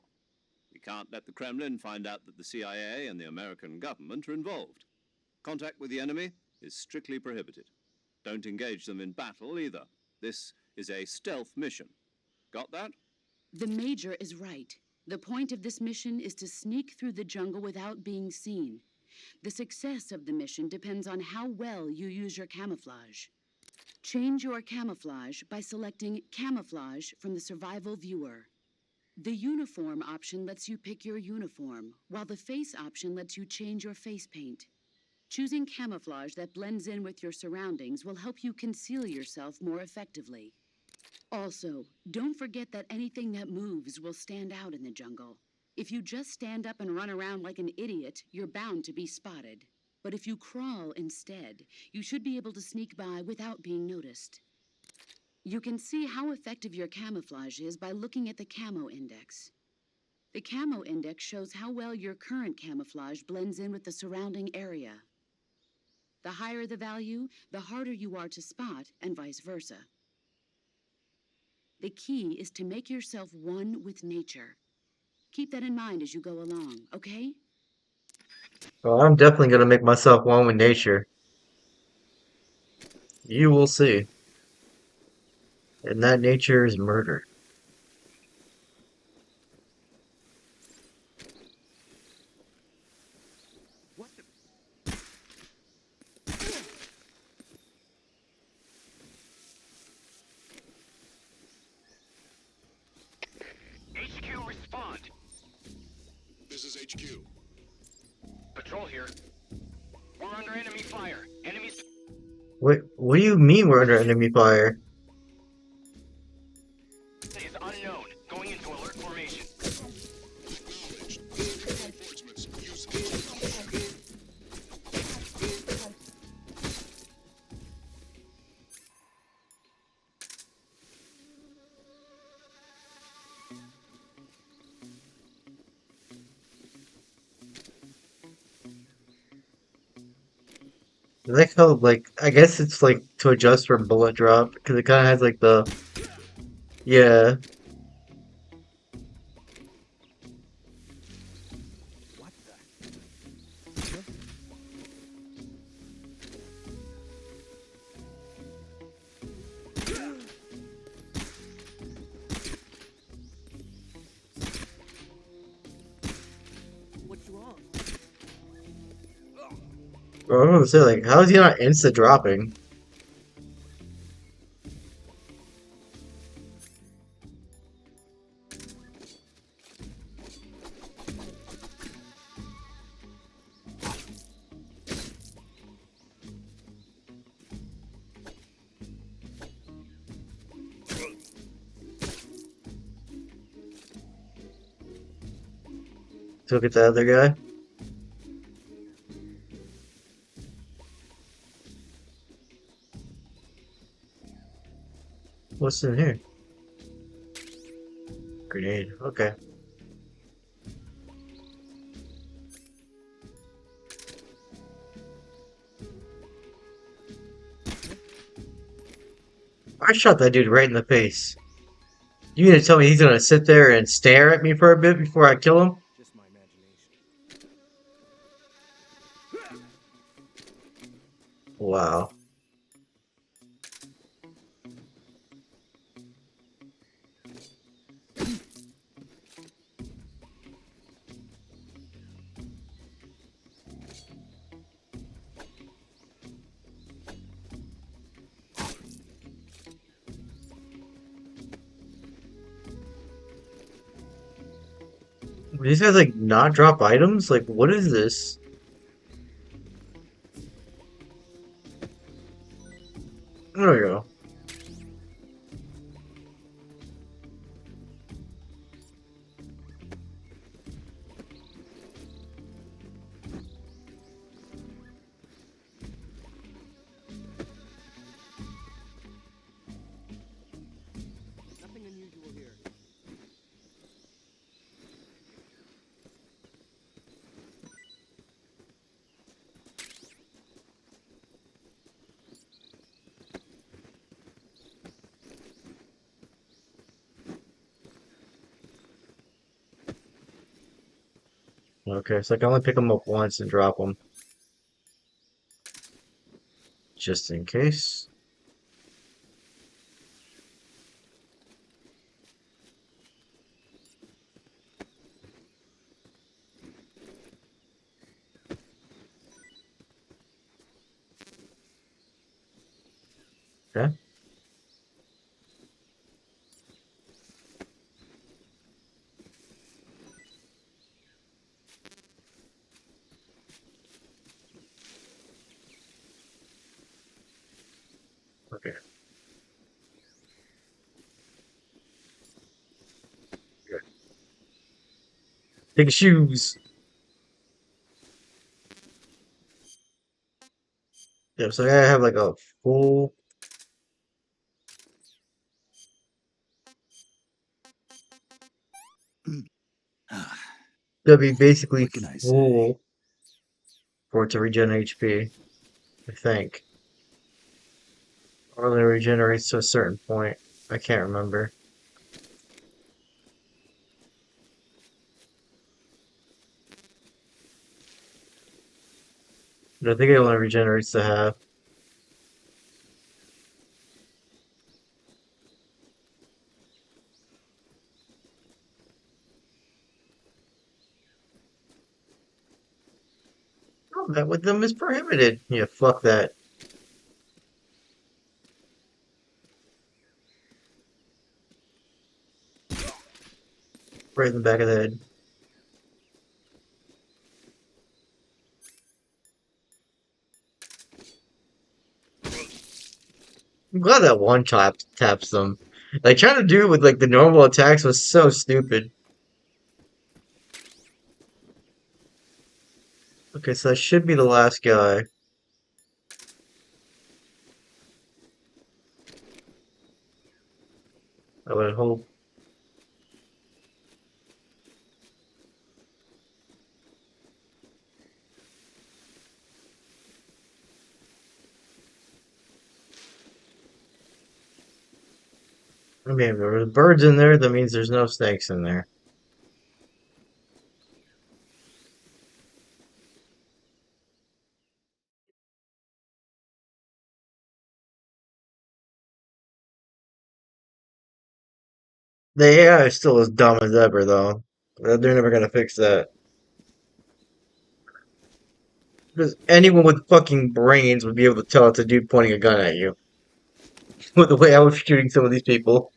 We can't let the Kremlin find out that the CIA and the American government are involved. Contact with the enemy is strictly prohibited. Don't engage them in battle either. This is a stealth mission. Got that?
The Major is right. The point of this mission is to sneak through the jungle without being seen. The success of the mission depends on how well you use your camouflage. Change your camouflage by selecting Camouflage from the Survival Viewer. The Uniform option lets you pick your uniform, while the Face option lets you change your face paint. Choosing camouflage that blends in with your surroundings will help you conceal yourself more effectively. Also, don't forget that anything that moves will stand out in the jungle. If you just stand up and run around like an idiot, you're bound to be spotted. But if you crawl instead, you should be able to sneak by without being noticed. You can see how effective your camouflage is by looking at the Camo Index. The Camo Index shows how well your current camouflage blends in with the surrounding area. The higher the value, the harder you are to spot, and vice versa. The key is to make yourself one with nature. Keep that in mind as you go along, okay?
Well, I'm definitely gonna make myself one with nature. You will see. And that nature is murder.
HQ, respond.
This is HQ.
Patrol here. We're under enemy fire. Enemies
Wait, what do you mean we're under enemy fire?
is unknown. Going into alert formation.
Acknowledged. Reinforcements. Use HQ.
I like how, like, I guess it's like to adjust for bullet drop, because it kind of has like the, yeah.
What the?
What's wrong?
I was gonna say, like, how is he not insta dropping? Look at the other guy. What's in here? Grenade. Okay. I shot that dude right in the face. You mean to tell me he's gonna sit there and stare at me for a bit before I kill him?
Just my imagination.
Wow. These guys like not drop items? Like what is this? There we go. Okay, so I can only pick them up once and drop them. Just in case. Okay. Okay. Good. Take shoes. Yeah, so I gotta have like a full. Gotta be basically
What can I say?
full for it to regen HP, I think. Or only regenerates to a certain point. I can't remember. But I think it only regenerates to half. Combat with them is prohibited. Yeah, fuck that. Right in the back of the head. I'm glad that one taps them. Like trying to do it with like the normal attacks was so stupid. Okay, so that should be the last guy. I would hope. I mean, if there are birds in there, that means there's no snakes in there. The AI is still as dumb as ever, though. They're never gonna fix that. Because anyone with fucking brains would be able to tell it's a dude pointing a gun at you. With the way I was shooting some of these people.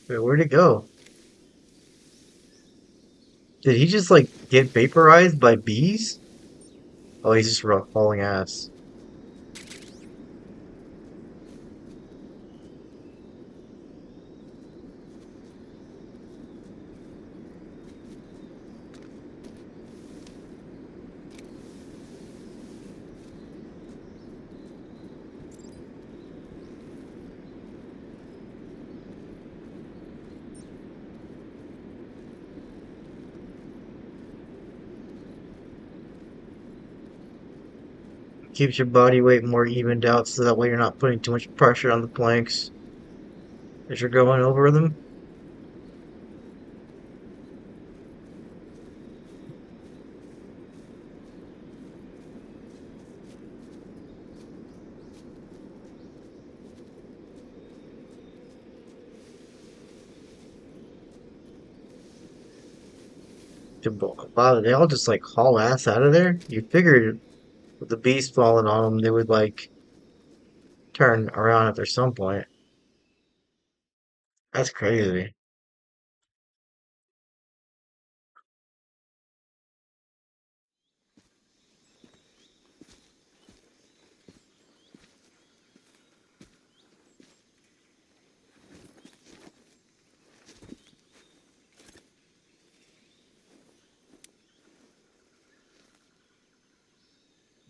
Wait, where'd it go? Did he just like get vaporized by bees? Oh, he's just hauling ass. Keeps your body weight more evened out so that way you're not putting too much pressure on the planks as you're going over them. Wow, they all just like haul ass out of there? You figured with the beast falling on them, they would like turn around after some point. That's crazy.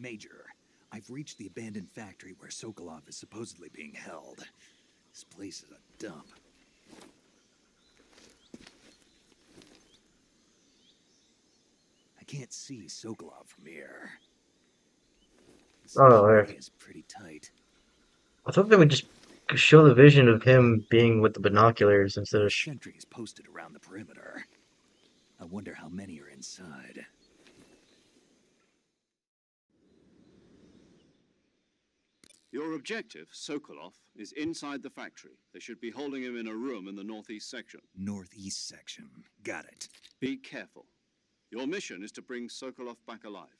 Major, I've reached the abandoned factory where Sokolov is supposedly being held. This place is a dump. I can't see Sokolov from here.
Oh, there.
Security is pretty tight.
I thought they would just show the vision of him being with the binoculars instead of.
Sentries posted around the perimeter. I wonder how many are inside.
Your objective, Sokolov, is inside the factory. They should be holding him in a room in the northeast section.
Northeast section. Got it.
Be careful. Your mission is to bring Sokolov back alive.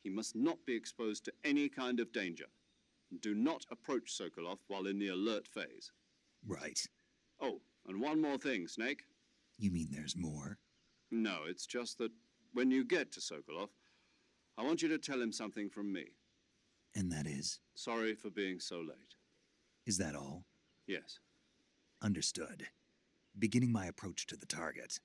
He must not be exposed to any kind of danger. Do not approach Sokolov while in the alert phase.
Right.
Oh, and one more thing, Snake.
You mean there's more?
No, it's just that when you get to Sokolov, I want you to tell him something from me.
And that is?
Sorry for being so late.
Is that all?
Yes.
Understood. Beginning my approach to the target.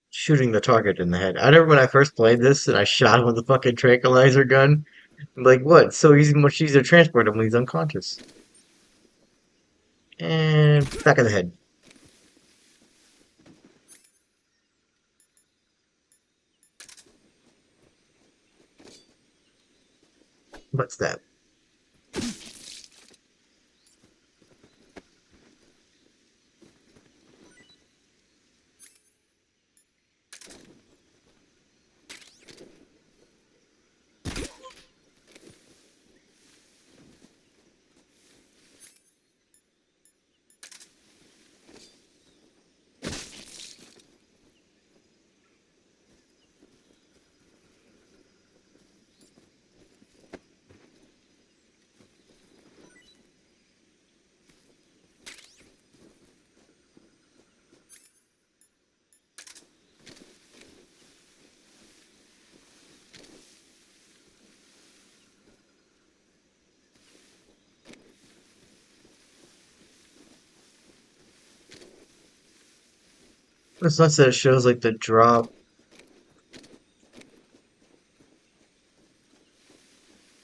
Shooting the target in the head. I remember when I first played this and I shot him with a fucking tranquilizer gun. I'm like, what? So easy, much easier to transport him when he's unconscious. And back of the head. What's that? It's nice that it shows like the drop. I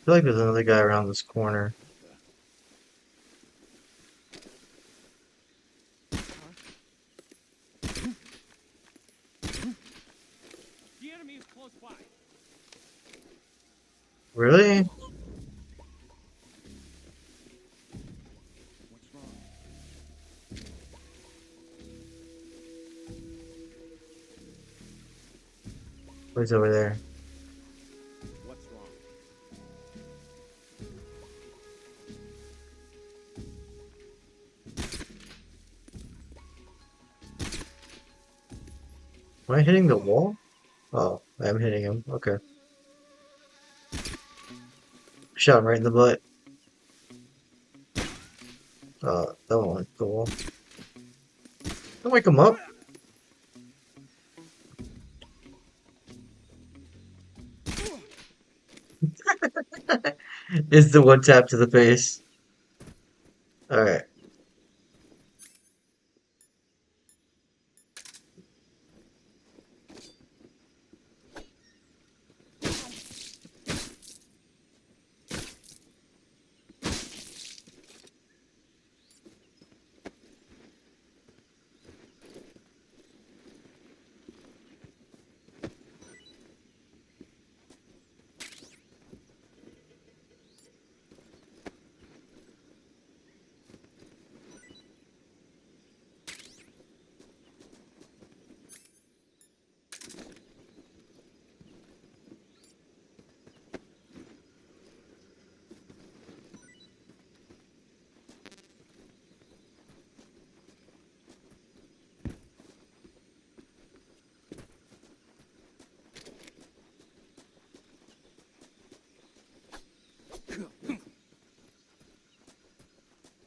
feel like there's another guy around this corner.
The enemy is close by.
Really?
What's wrong?
Who's over there?
What's wrong?
Am I hitting the wall? Oh, I'm hitting him. Okay. Shot him right in the butt. That one went cool. Don't wake him up. Is the one tap to the face. Alright.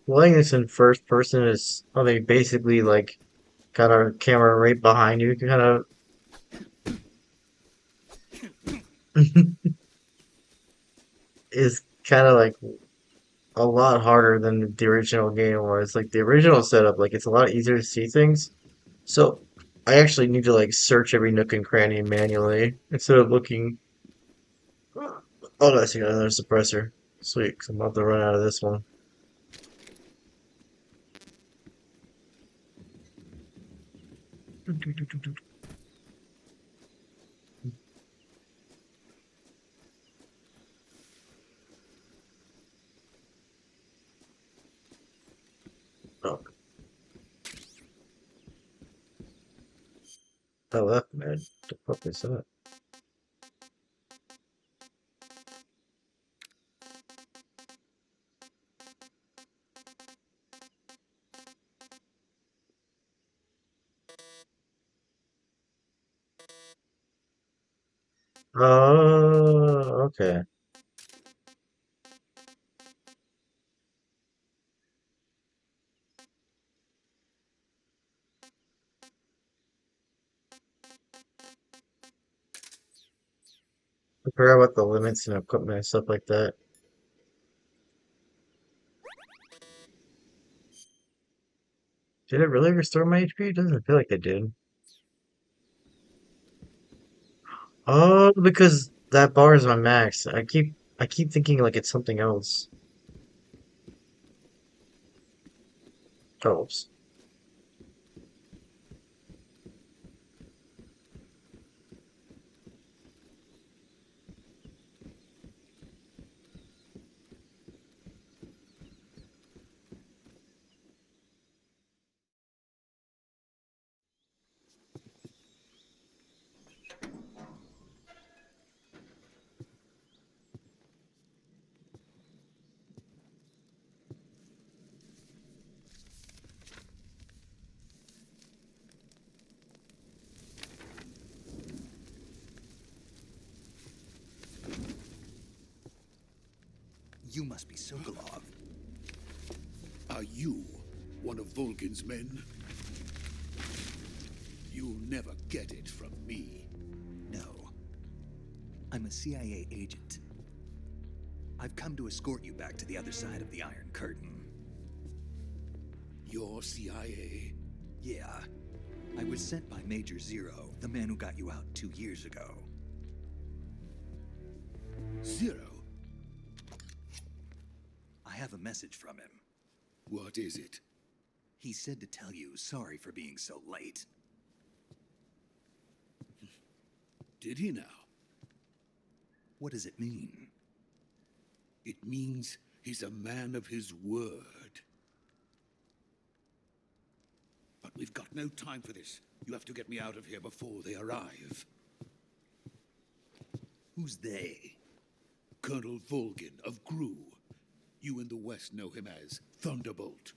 Playing this in first person is, I mean, basically like got our camera right behind you. You can kind of is kind of like a lot harder than the original game was. Like the original setup, like it's a lot easier to see things. So I actually need to like search every nook and cranny manually instead of looking Oh, nice, I got another suppressor. Sweet, 'cause I'm about to run out of this one. Oh, that left, man. The fuck is that? Oh, okay. I forgot about the limits and equipment and stuff like that. Did it really restore my HP? It doesn't feel like it did. Oh, because that bar is my max. I keep thinking like it's something else. Oops.
You must be Sokolov.
Are you one of Volgin's men? You'll never get it from me.
No. I'm a CIA agent. I've come to escort you back to the other side of the Iron Curtain.
You're CIA?
Yeah. I was sent by Major Zero, the man who got you out 2 years ago.
Zero?
I have a message from him.
What is it?
He said to tell you sorry for being so late.
Did he now?
What does it mean?
It means he's a man of his word. But we've got no time for this. You have to get me out of here before they arrive.
Who's they?
Colonel Volgin of Gru. You in the West know him as Thunderbolt.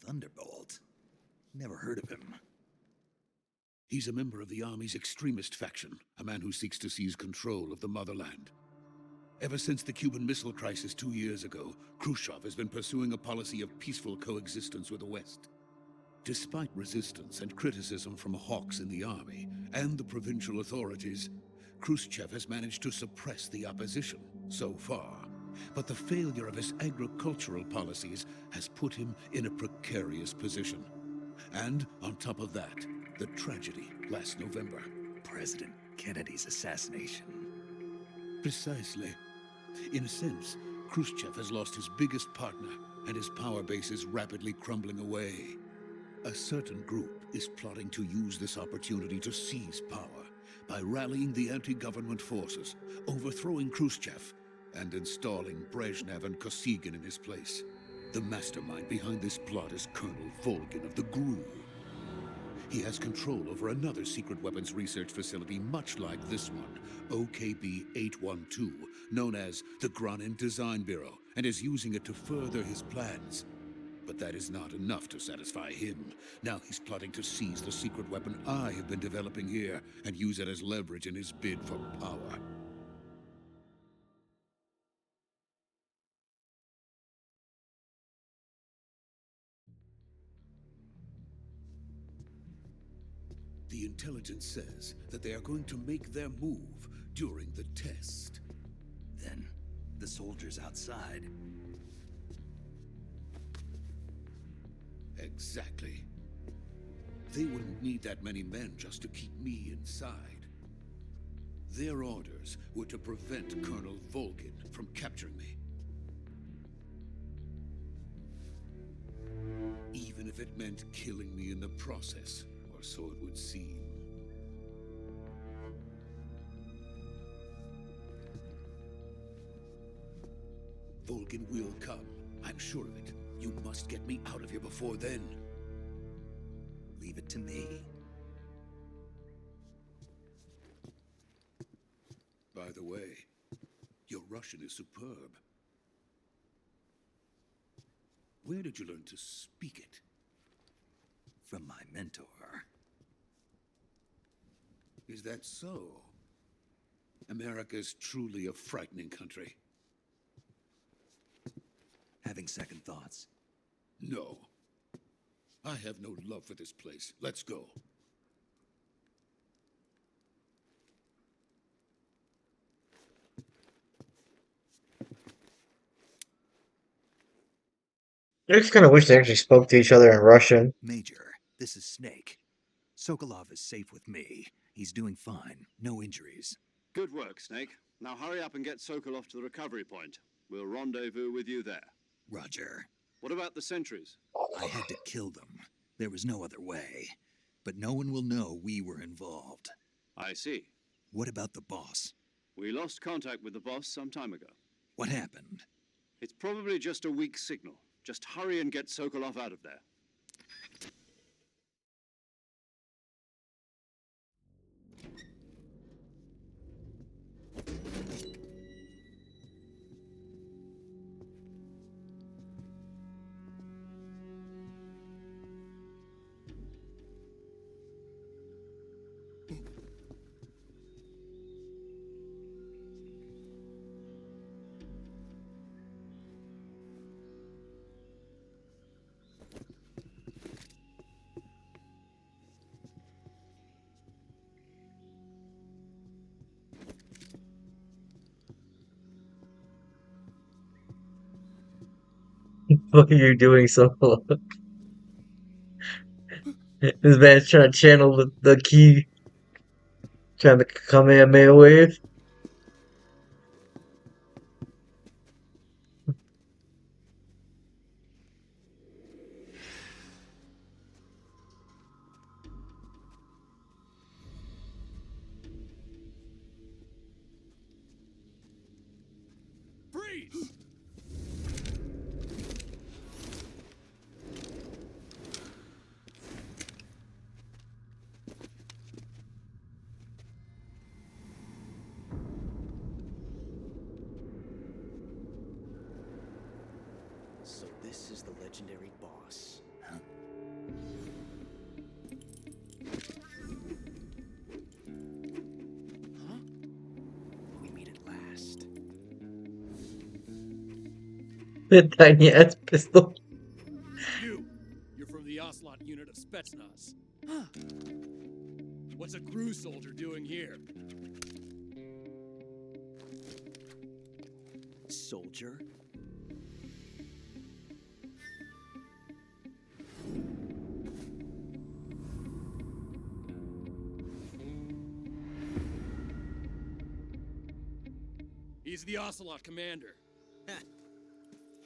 Thunderbolt? Never heard of him.
He's a member of the Army's extremist faction, a man who seeks to seize control of the motherland. Ever since the Cuban Missile Crisis 2 years ago, Khrushchev has been pursuing a policy of peaceful coexistence with the West. Despite resistance and criticism from hawks in the army and the provincial authorities, Khrushchev has managed to suppress the opposition so far. But the failure of his agricultural policies has put him in a precarious position. And on top of that, the tragedy last November.
President Kennedy's assassination.
Precisely. In a sense, Khrushchev has lost his biggest partner, and his power base is rapidly crumbling away. A certain group is plotting to use this opportunity to seize power by rallying the anti-government forces, overthrowing Khrushchev, and installing Brezhnev and Kosygin in his place. The mastermind behind this plot is Colonel Volgin of the GRU. He has control over another secret weapons research facility much like this one, OKB-812, known as the Granin Design Bureau, and is using it to further his plans. But that is not enough to satisfy him. Now he's plotting to seize the secret weapon I have been developing here and use it as leverage in his bid for power. The intelligence says that they are going to make their move during the test.
Then, the soldiers outside.
Exactly. They wouldn't need that many men just to keep me inside. Their orders were to prevent Colonel Volgin from capturing me. Even if it meant killing me in the process, or so it would seem. Volgin will come. I'm sure of it. You must get me out of here before then.
Leave it to me.
By the way, your Russian is superb. Where did you learn to speak it?
From my mentor.
Is that so? America's truly a frightening country.
Having second thoughts?
No. I have no love for this place. Let's go.
I just kind of wish they actually spoke to each other in Russian.
Major, this is Snake. Sokolov is safe with me. He's doing fine. No injuries.
Good work, Snake. Now hurry up and get Sokolov to the recovery point. We'll rendezvous with you there.
Roger.
What about the sentries?
I had to kill them. There was no other way. But no one will know we were involved.
I see.
What about the boss?
We lost contact with the boss some time ago.
What happened?
It's probably just a weak signal. Just hurry and get Sokolov out of there.
What are you doing, Solo? This man's trying to channel the key, trying to Kamehameha wave.
Freeze!
So this is the legendary boss.
Huh?
Huh? We meet at last.
The tiny ass pistol.
You're from the Ocelot unit of Spetsnaz. What's a crew soldier doing here?
Soldier?
He's the Ocelot commander.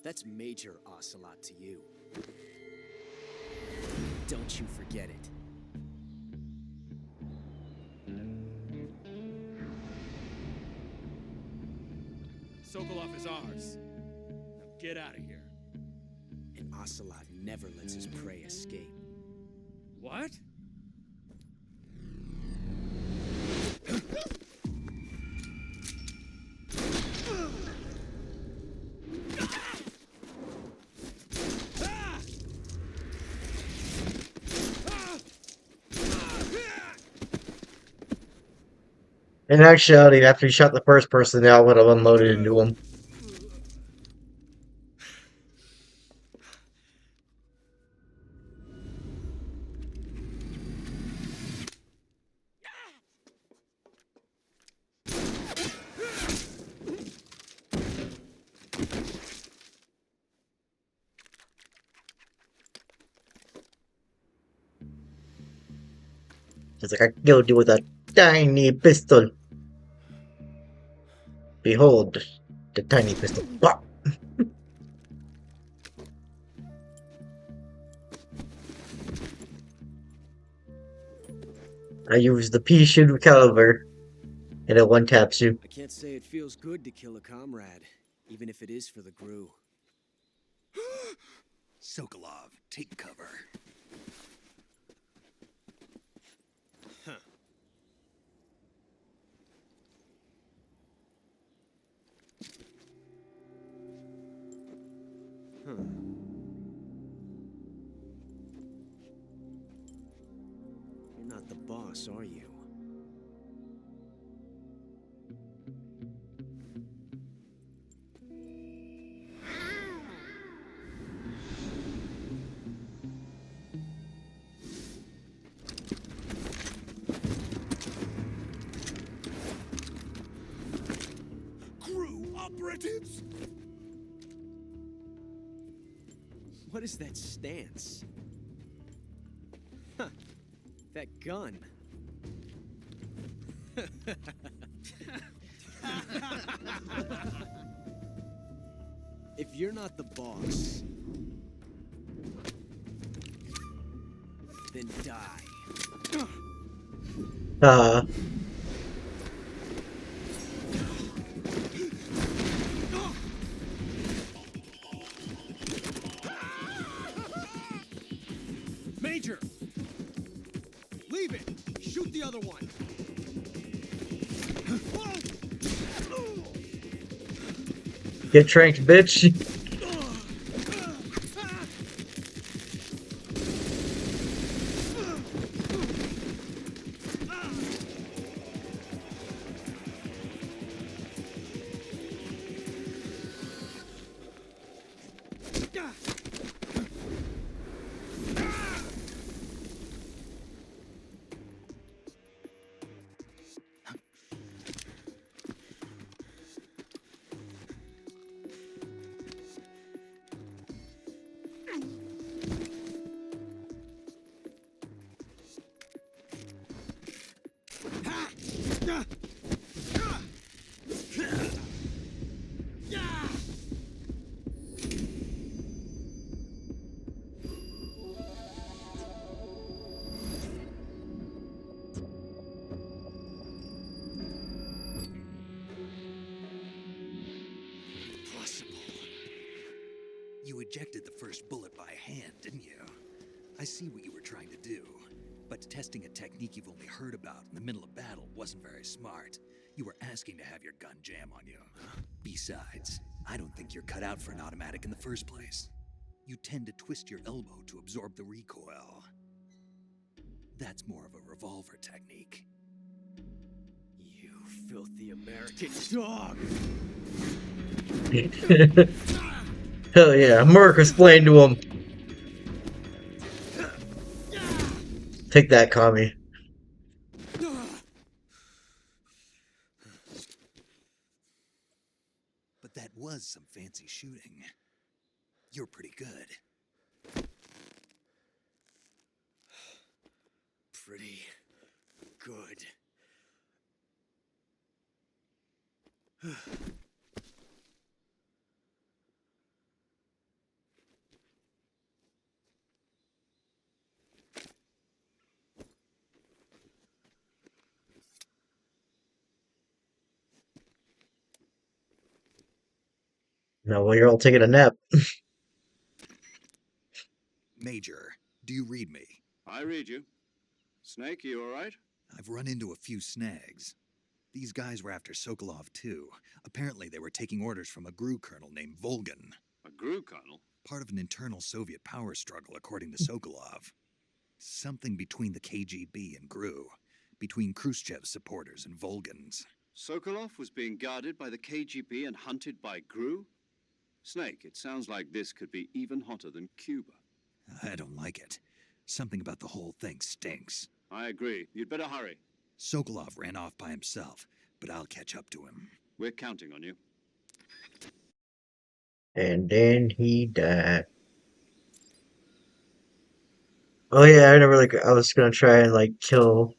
That's Major Ocelot to you. Don't you forget it.
Sokolov is ours. Now get out of here.
And Ocelot never lets his prey escape.
What?
In actuality, after he shot the first person, I would have unloaded into him. It's like I killed you with a tiny pistol. Behold, the tiny pistol. Bop! I use the pea shooter caliber, and it one taps you.
I can't say it feels good to kill a comrade, even if it is for the Gru.
Sokolov, take cover.
Huh. Huh. You're not the boss, are you?
Crew operatives!
What is that stance? Huh. That gun. If you're not the boss, then die.
Uh,
Major! Leave it! Shoot the other one!
get tranked, bitch.
You ejected the first bullet by hand, didn't you? I see what you were trying to do. But testing a technique you've only heard about in the middle of battle wasn't very smart. You were asking to have your gun jam on you. Besides, I don't think you're cut out for an automatic in the first place. You tend to twist your elbow to absorb the recoil. That's more of a revolver technique.
You filthy American dog!
Hell yeah, Merc explained to him. Take that, commie.
But that was some fancy shooting. You're pretty good.
Pretty good.
Now, while you're all taking a nap.
Major, do you read me?
I read you. Snake, you all right?
I've run into a few snags. These guys were after Sokolov too. Apparently they were taking orders from a GRU colonel named Volgan.
A GRU colonel?
Part of an internal Soviet power struggle, according to Sokolov. Something between the KGB and GRU. Between Khrushchev's supporters and Volgan's.
Sokolov was being guarded by the KGB and hunted by GRU? Snake, it sounds like this could be even hotter than Cuba.
I don't like it. Something about the whole thing stinks.
I agree. You'd better hurry.
Sokolov ran off by himself, but I'll catch up to him.
We're counting on you.
And then he died. Oh yeah, I never I was gonna try and kill.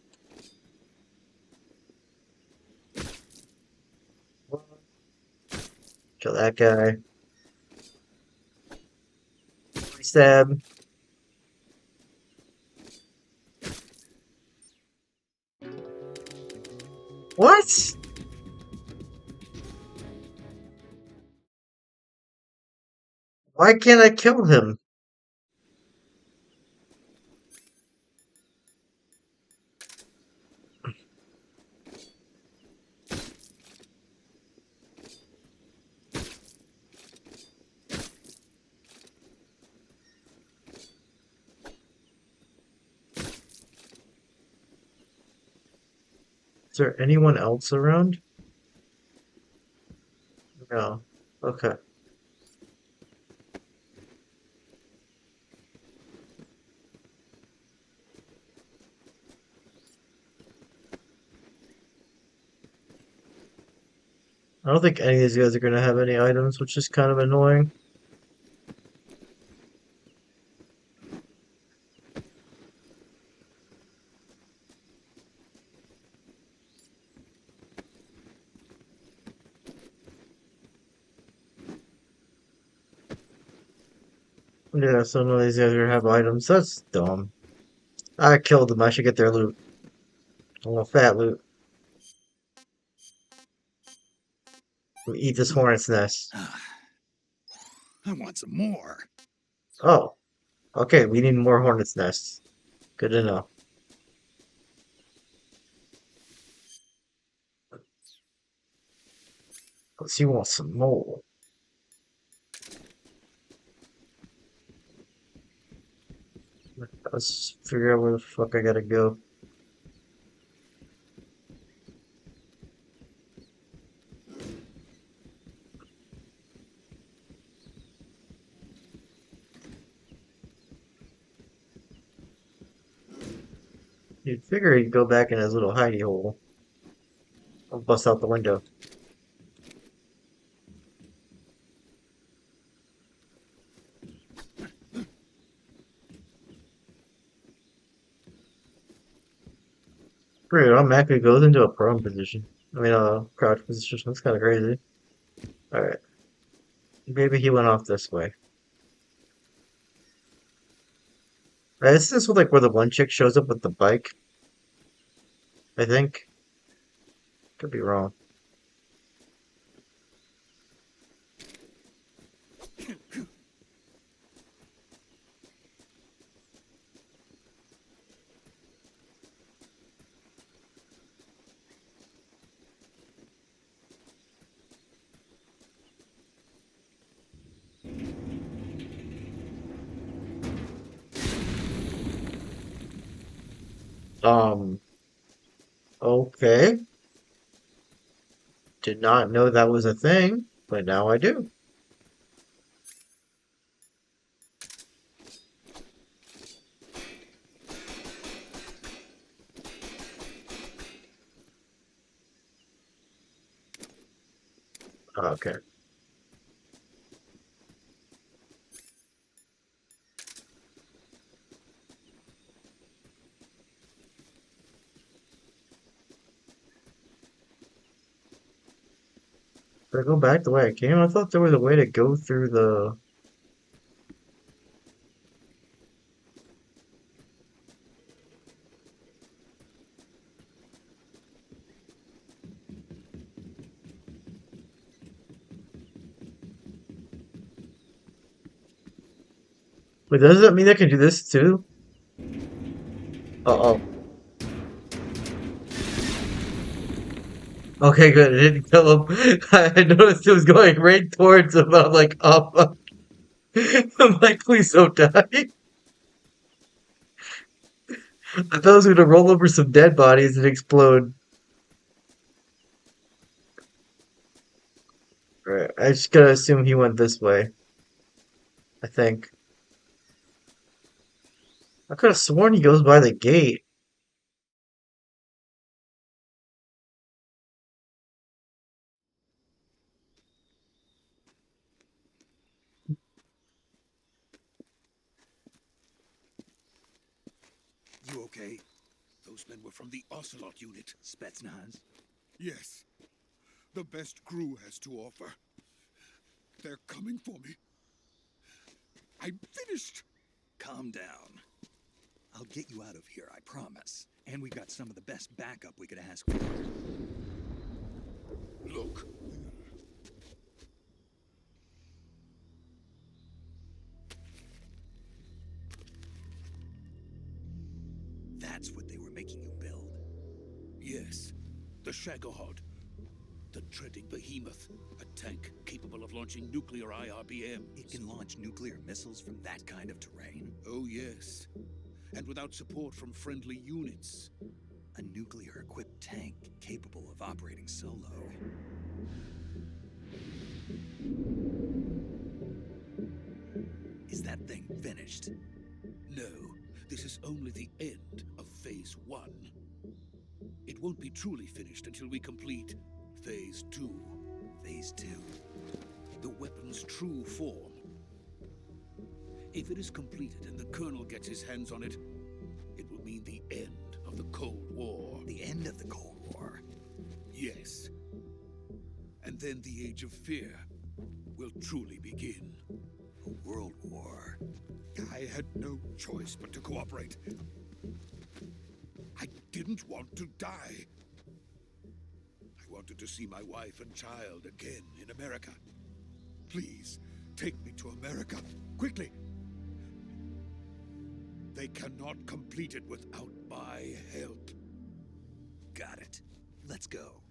Kill that guy. Stab. What? Why can't I kill him? Is there anyone else around? No. Okay. I don't think any of these guys are gonna have any items, which is kind of annoying. Yeah, so none of these guys are gonna have items. That's dumb. I killed them. I should get their loot. I want fat loot. We eat this hornet's nest.
I want some more.
Oh, okay. We need more hornet's nests. Good to know. Let's see, want some more. Let's figure out where the fuck I gotta go. You'd figure he'd go back in his little hidey hole. I'll bust out the window. Great, automatically goes into a prone position. I mean, crouch position. That's kind of crazy. Alright. Maybe he went off this way. Is this like where the one chick shows up with the bike? I think. Could be wrong. Okay. Did not know that was a thing, but now I do. Okay. Did I go back the way I came? I thought there was a way to go through the... Wait, does that mean I can do this too? Uh-oh. Okay, good. It didn't kill him. I noticed it was going right towards him. I'm like, oh, fuck. I'm like, please don't die. I thought I was gonna roll over some dead bodies and explode. Right. I just gotta assume he went this way. I think. I could have sworn he goes by the gate.
You okay?
Those men were from the Ocelot unit.
Spetsnaz?
Yes. The best Crew has to offer. They're coming for me. I'm finished.
Calm down. I'll get you out of here, I promise. And we've got some of the best backup we could ask for.
Look.
That's what they were making you build.
Yes, the Shagohod. The treading behemoth. A tank capable of launching nuclear IRBM.
It can launch nuclear missiles from that kind of terrain?
Oh, yes. And without support from friendly units.
A nuclear-equipped tank capable of operating solo. Is that thing finished?
No, this is only the end of Phase 1. It won't be truly finished until we complete Phase 2.
Phase 2?
The weapon's true form. If it is completed and the Colonel gets his hands on it, it will mean the end of the Cold War.
The end of the Cold War?
Yes. And then the Age of Fear will truly begin.
A world war?
I had no choice but to cooperate. I didn't want to die. I wanted to see my wife and child again in America. Please, take me to America, quickly. They cannot complete it without my help.
Got it. Let's go.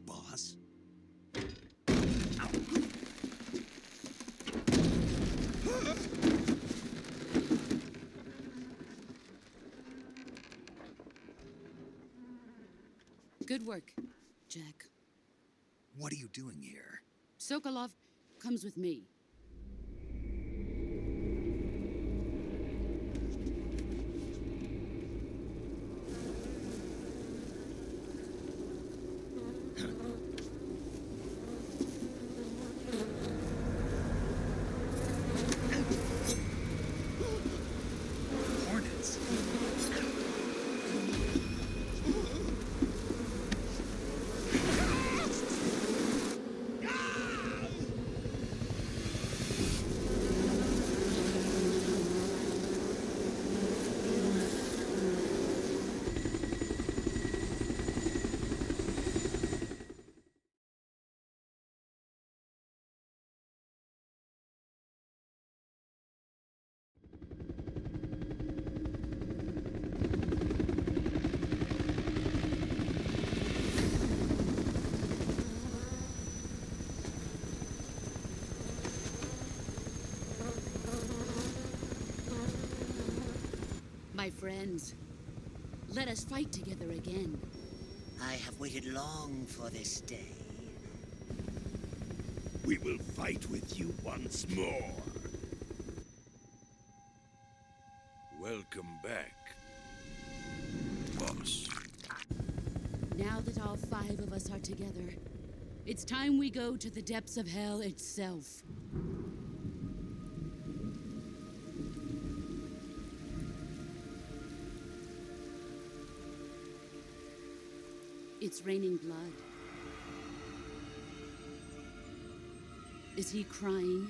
Boss?
Good work, Jack.
What are you doing here?
Sokolov comes with me.
Hornets?
My friends, let us fight together again.
I have waited long for this day.
We will fight with you once more. Welcome back, boss.
Now that all 5 of us are together, it's time we go to the depths of hell itself. It's raining blood. Is he crying?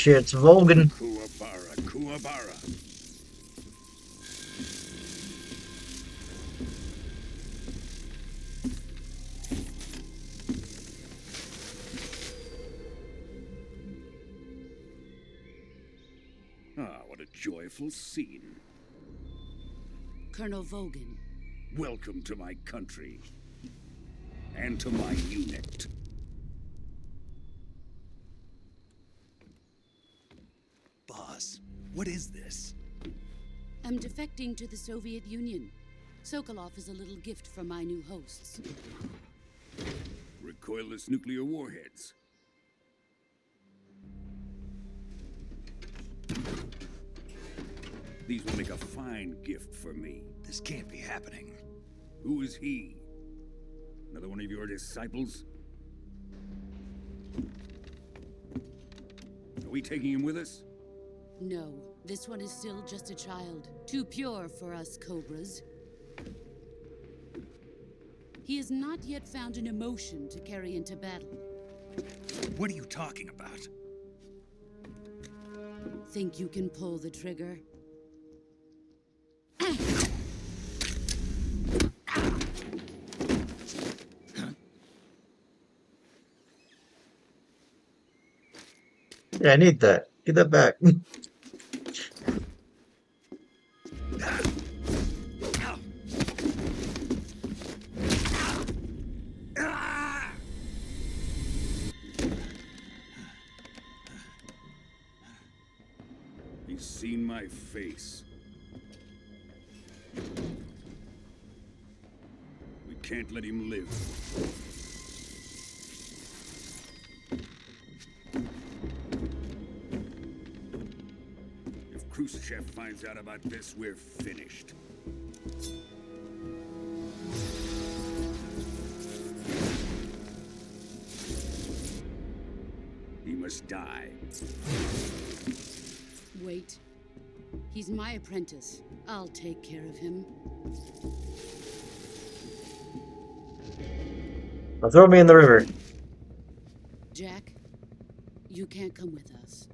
shit, it's Volgan.
Kuwabara, Kuwabara. Ah, what a joyful scene.
Colonel Vogan.
Welcome to my country. And to my unit.
Boss, what is this?
I'm defecting to the Soviet Union. Sokolov is a little gift from my new hosts.
Recoilless nuclear warheads. These will make a fine gift for me.
This can't be happening.
Who is he? Another one of your disciples? Are we taking him with us?
No, this one is still just a child. Too pure for us Cobras. He has not yet found an emotion to carry into battle.
What are you talking about?
Think you can pull the trigger?
Yeah, I need that. Get that back.
He's seen my face. We can't let him live. If Khrushchev finds out about this, we're finished. He must die.
Wait. He's my apprentice. I'll take care of him.
Now throw me in the river.
Jack, you can't come with us.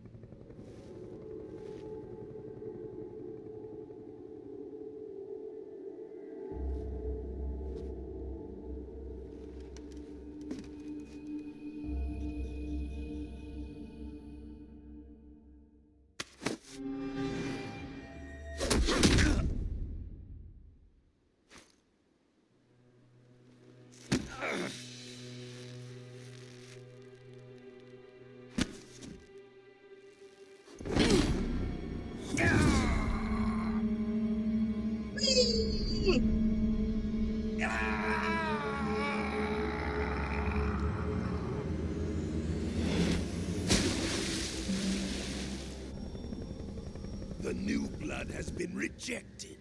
The new blood has been rejected.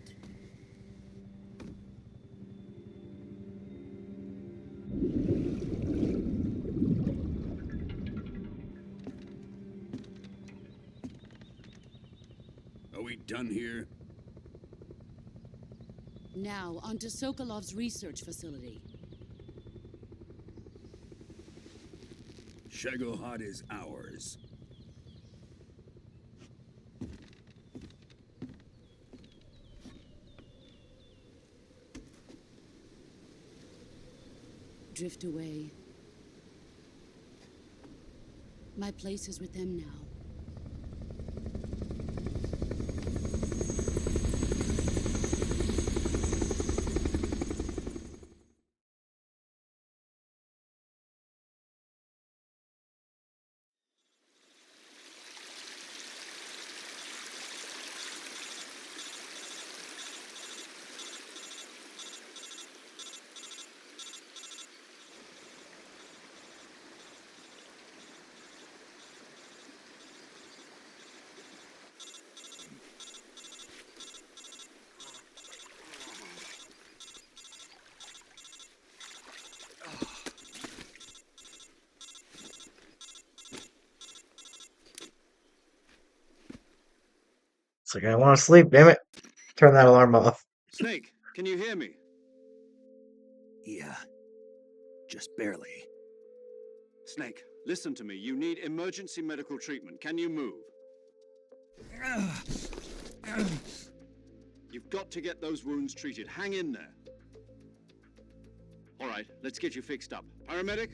Are we done here?
Now, onto Sokolov's research facility.
Shagohod is ours.
Drift away. My place is with them now.
It's like, I want to sleep, damn it. Turn that alarm off.
Snake, can you hear me?
Yeah. Just barely.
Snake, Listen to me. You need emergency medical treatment. Can you move? You've got to get those wounds treated. Hang in there. All right, let's get you fixed up. Paramedic?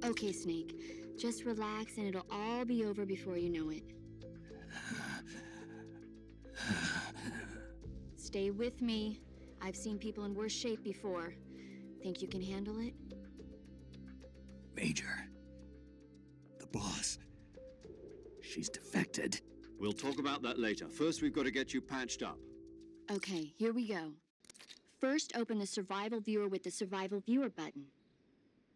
Okay, Snake. Just relax and it'll all be over before you know it. Stay with me. I've seen people in worse shape before. Think you can handle it?
Major. The boss. She's defected.
We'll talk about that later. First, we've got to get you patched up.
Okay, here we go. First, open the survival viewer with the survival viewer button.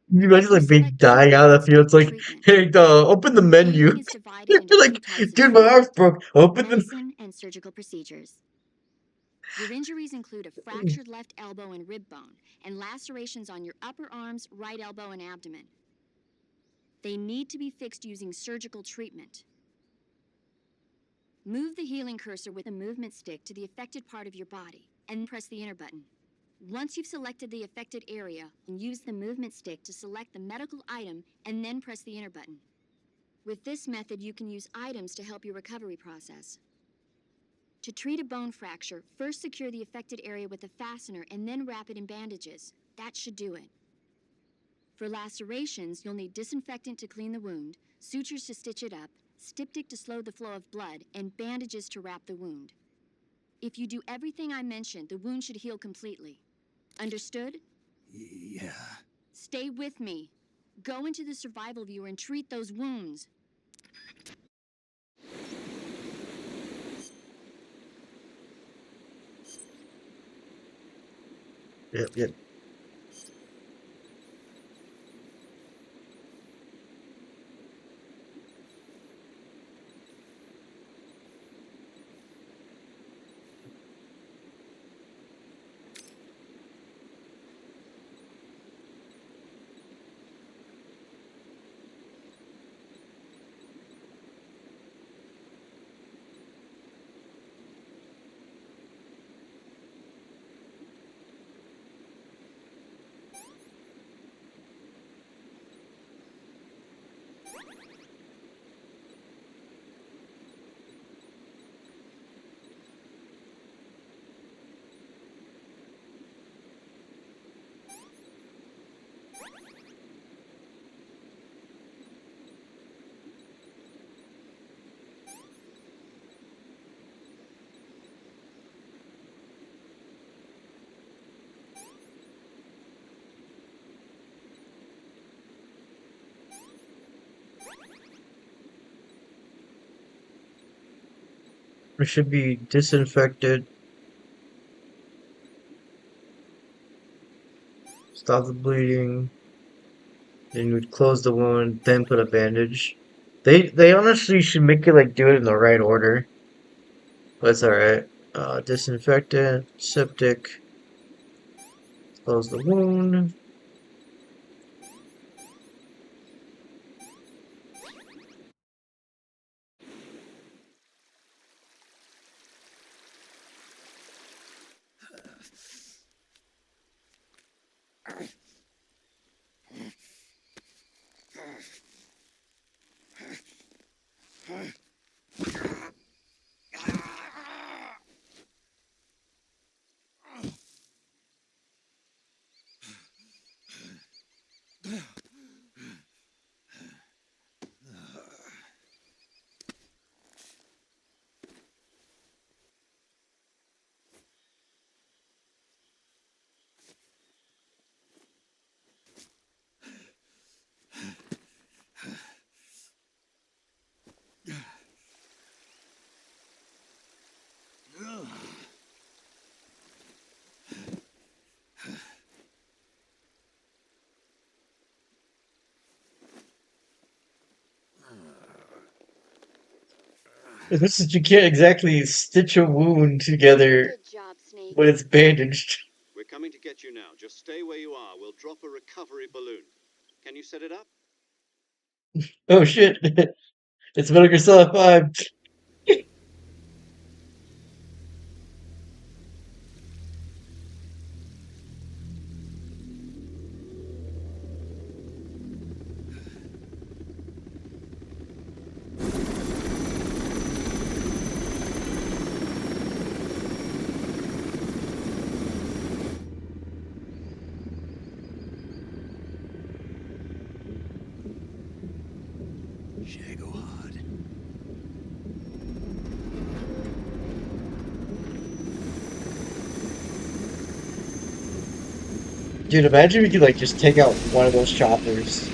You imagine like being dying out of the field. It's like, hey, open the menu.
Healing is divided into
Like,
two types
dude,
of
my
treatment:
arm's broke. Open the.
medicine and surgical procedures. Your injuries include a fractured left elbow and rib bone, and lacerations on your upper arms, right elbow, and abdomen. They need to be fixed using surgical treatment. Move the healing cursor with a movement stick to the affected part of your body, and press the enter button. Once you've selected the affected area, use the movement stick to select the medical item, and then press the enter button. With this method, you can use items to help your recovery process. To treat a bone fracture, first secure the affected area with a fastener and then wrap it in bandages. That should do it. For lacerations, you'll need disinfectant to clean the wound, sutures to stitch it up, styptic to slow the flow of blood, and bandages to wrap the wound. If you do everything I mentioned, the wound should heal completely. Understood?
Yeah.
Stay with me. Go into the survival viewer and treat those wounds.
Yep. It should be disinfected. Stop the bleeding. Then you would close the wound, then put a bandage. They honestly should make it like do it in the right order. But it's alright. Disinfectant, septic, close the wound. This is, you can't exactly stitch a wound together
Good job, Snake.
when it's bandaged.
We're coming to get you now. Just stay where you are. We'll drop a recovery balloon. Can you set it up?
Oh shit. It's Metal Gear Solid 5. Dude, imagine we could like just take out one of those choppers.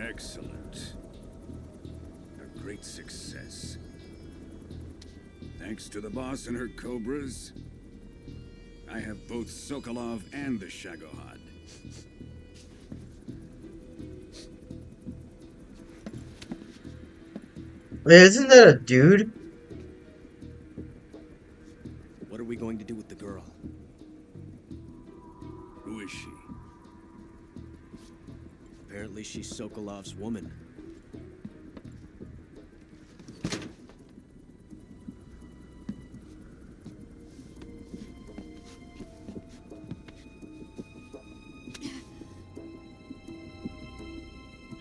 Excellent. A great success. Thanks to the boss and her cobras, I have both Sokolov and the Shagohod.
Wait, isn't that a dude?
What are we going to do with the girl?
Who is she?
Apparently she's Sokolov's woman.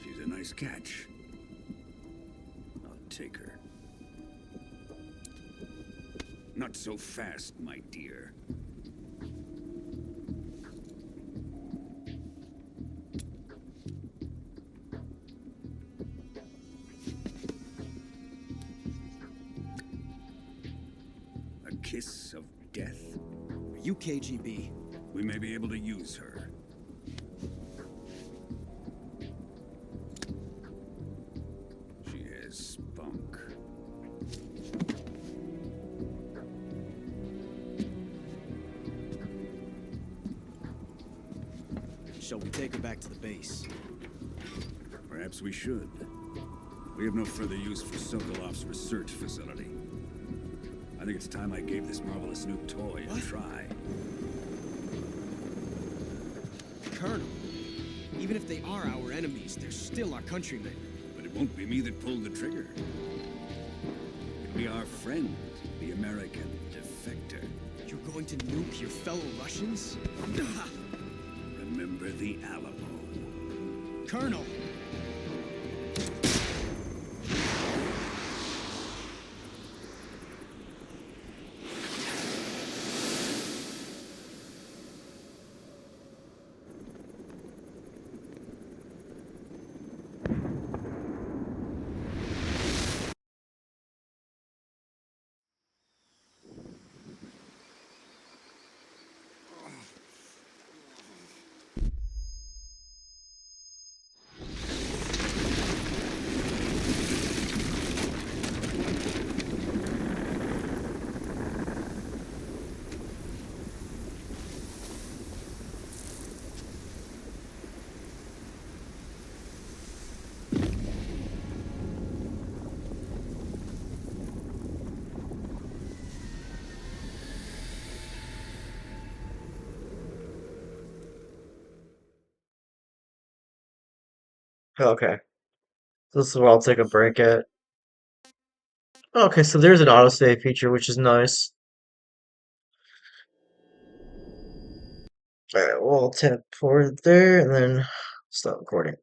She's a nice catch. I'll take her. Not so fast, my dear. A kiss of death?
Are you KGB?
We may be able to use her. She has spunk.
Shall we take her back to the base?
Perhaps we should. We have no further use for Sokolov's research facility. I think it's time I gave this marvelous new toy a try.
Colonel, even if they are our enemies, they're still our countrymen.
But it won't be me that pulled the trigger. It'll be our friend, the American defector.
You're going to nuke your fellow Russians?
Remember the Alamo.
Colonel!
Okay. This is where I'll take a break at. Okay, so there's an autosave feature, which is nice. Alright, we'll tap forward there and then stop recording.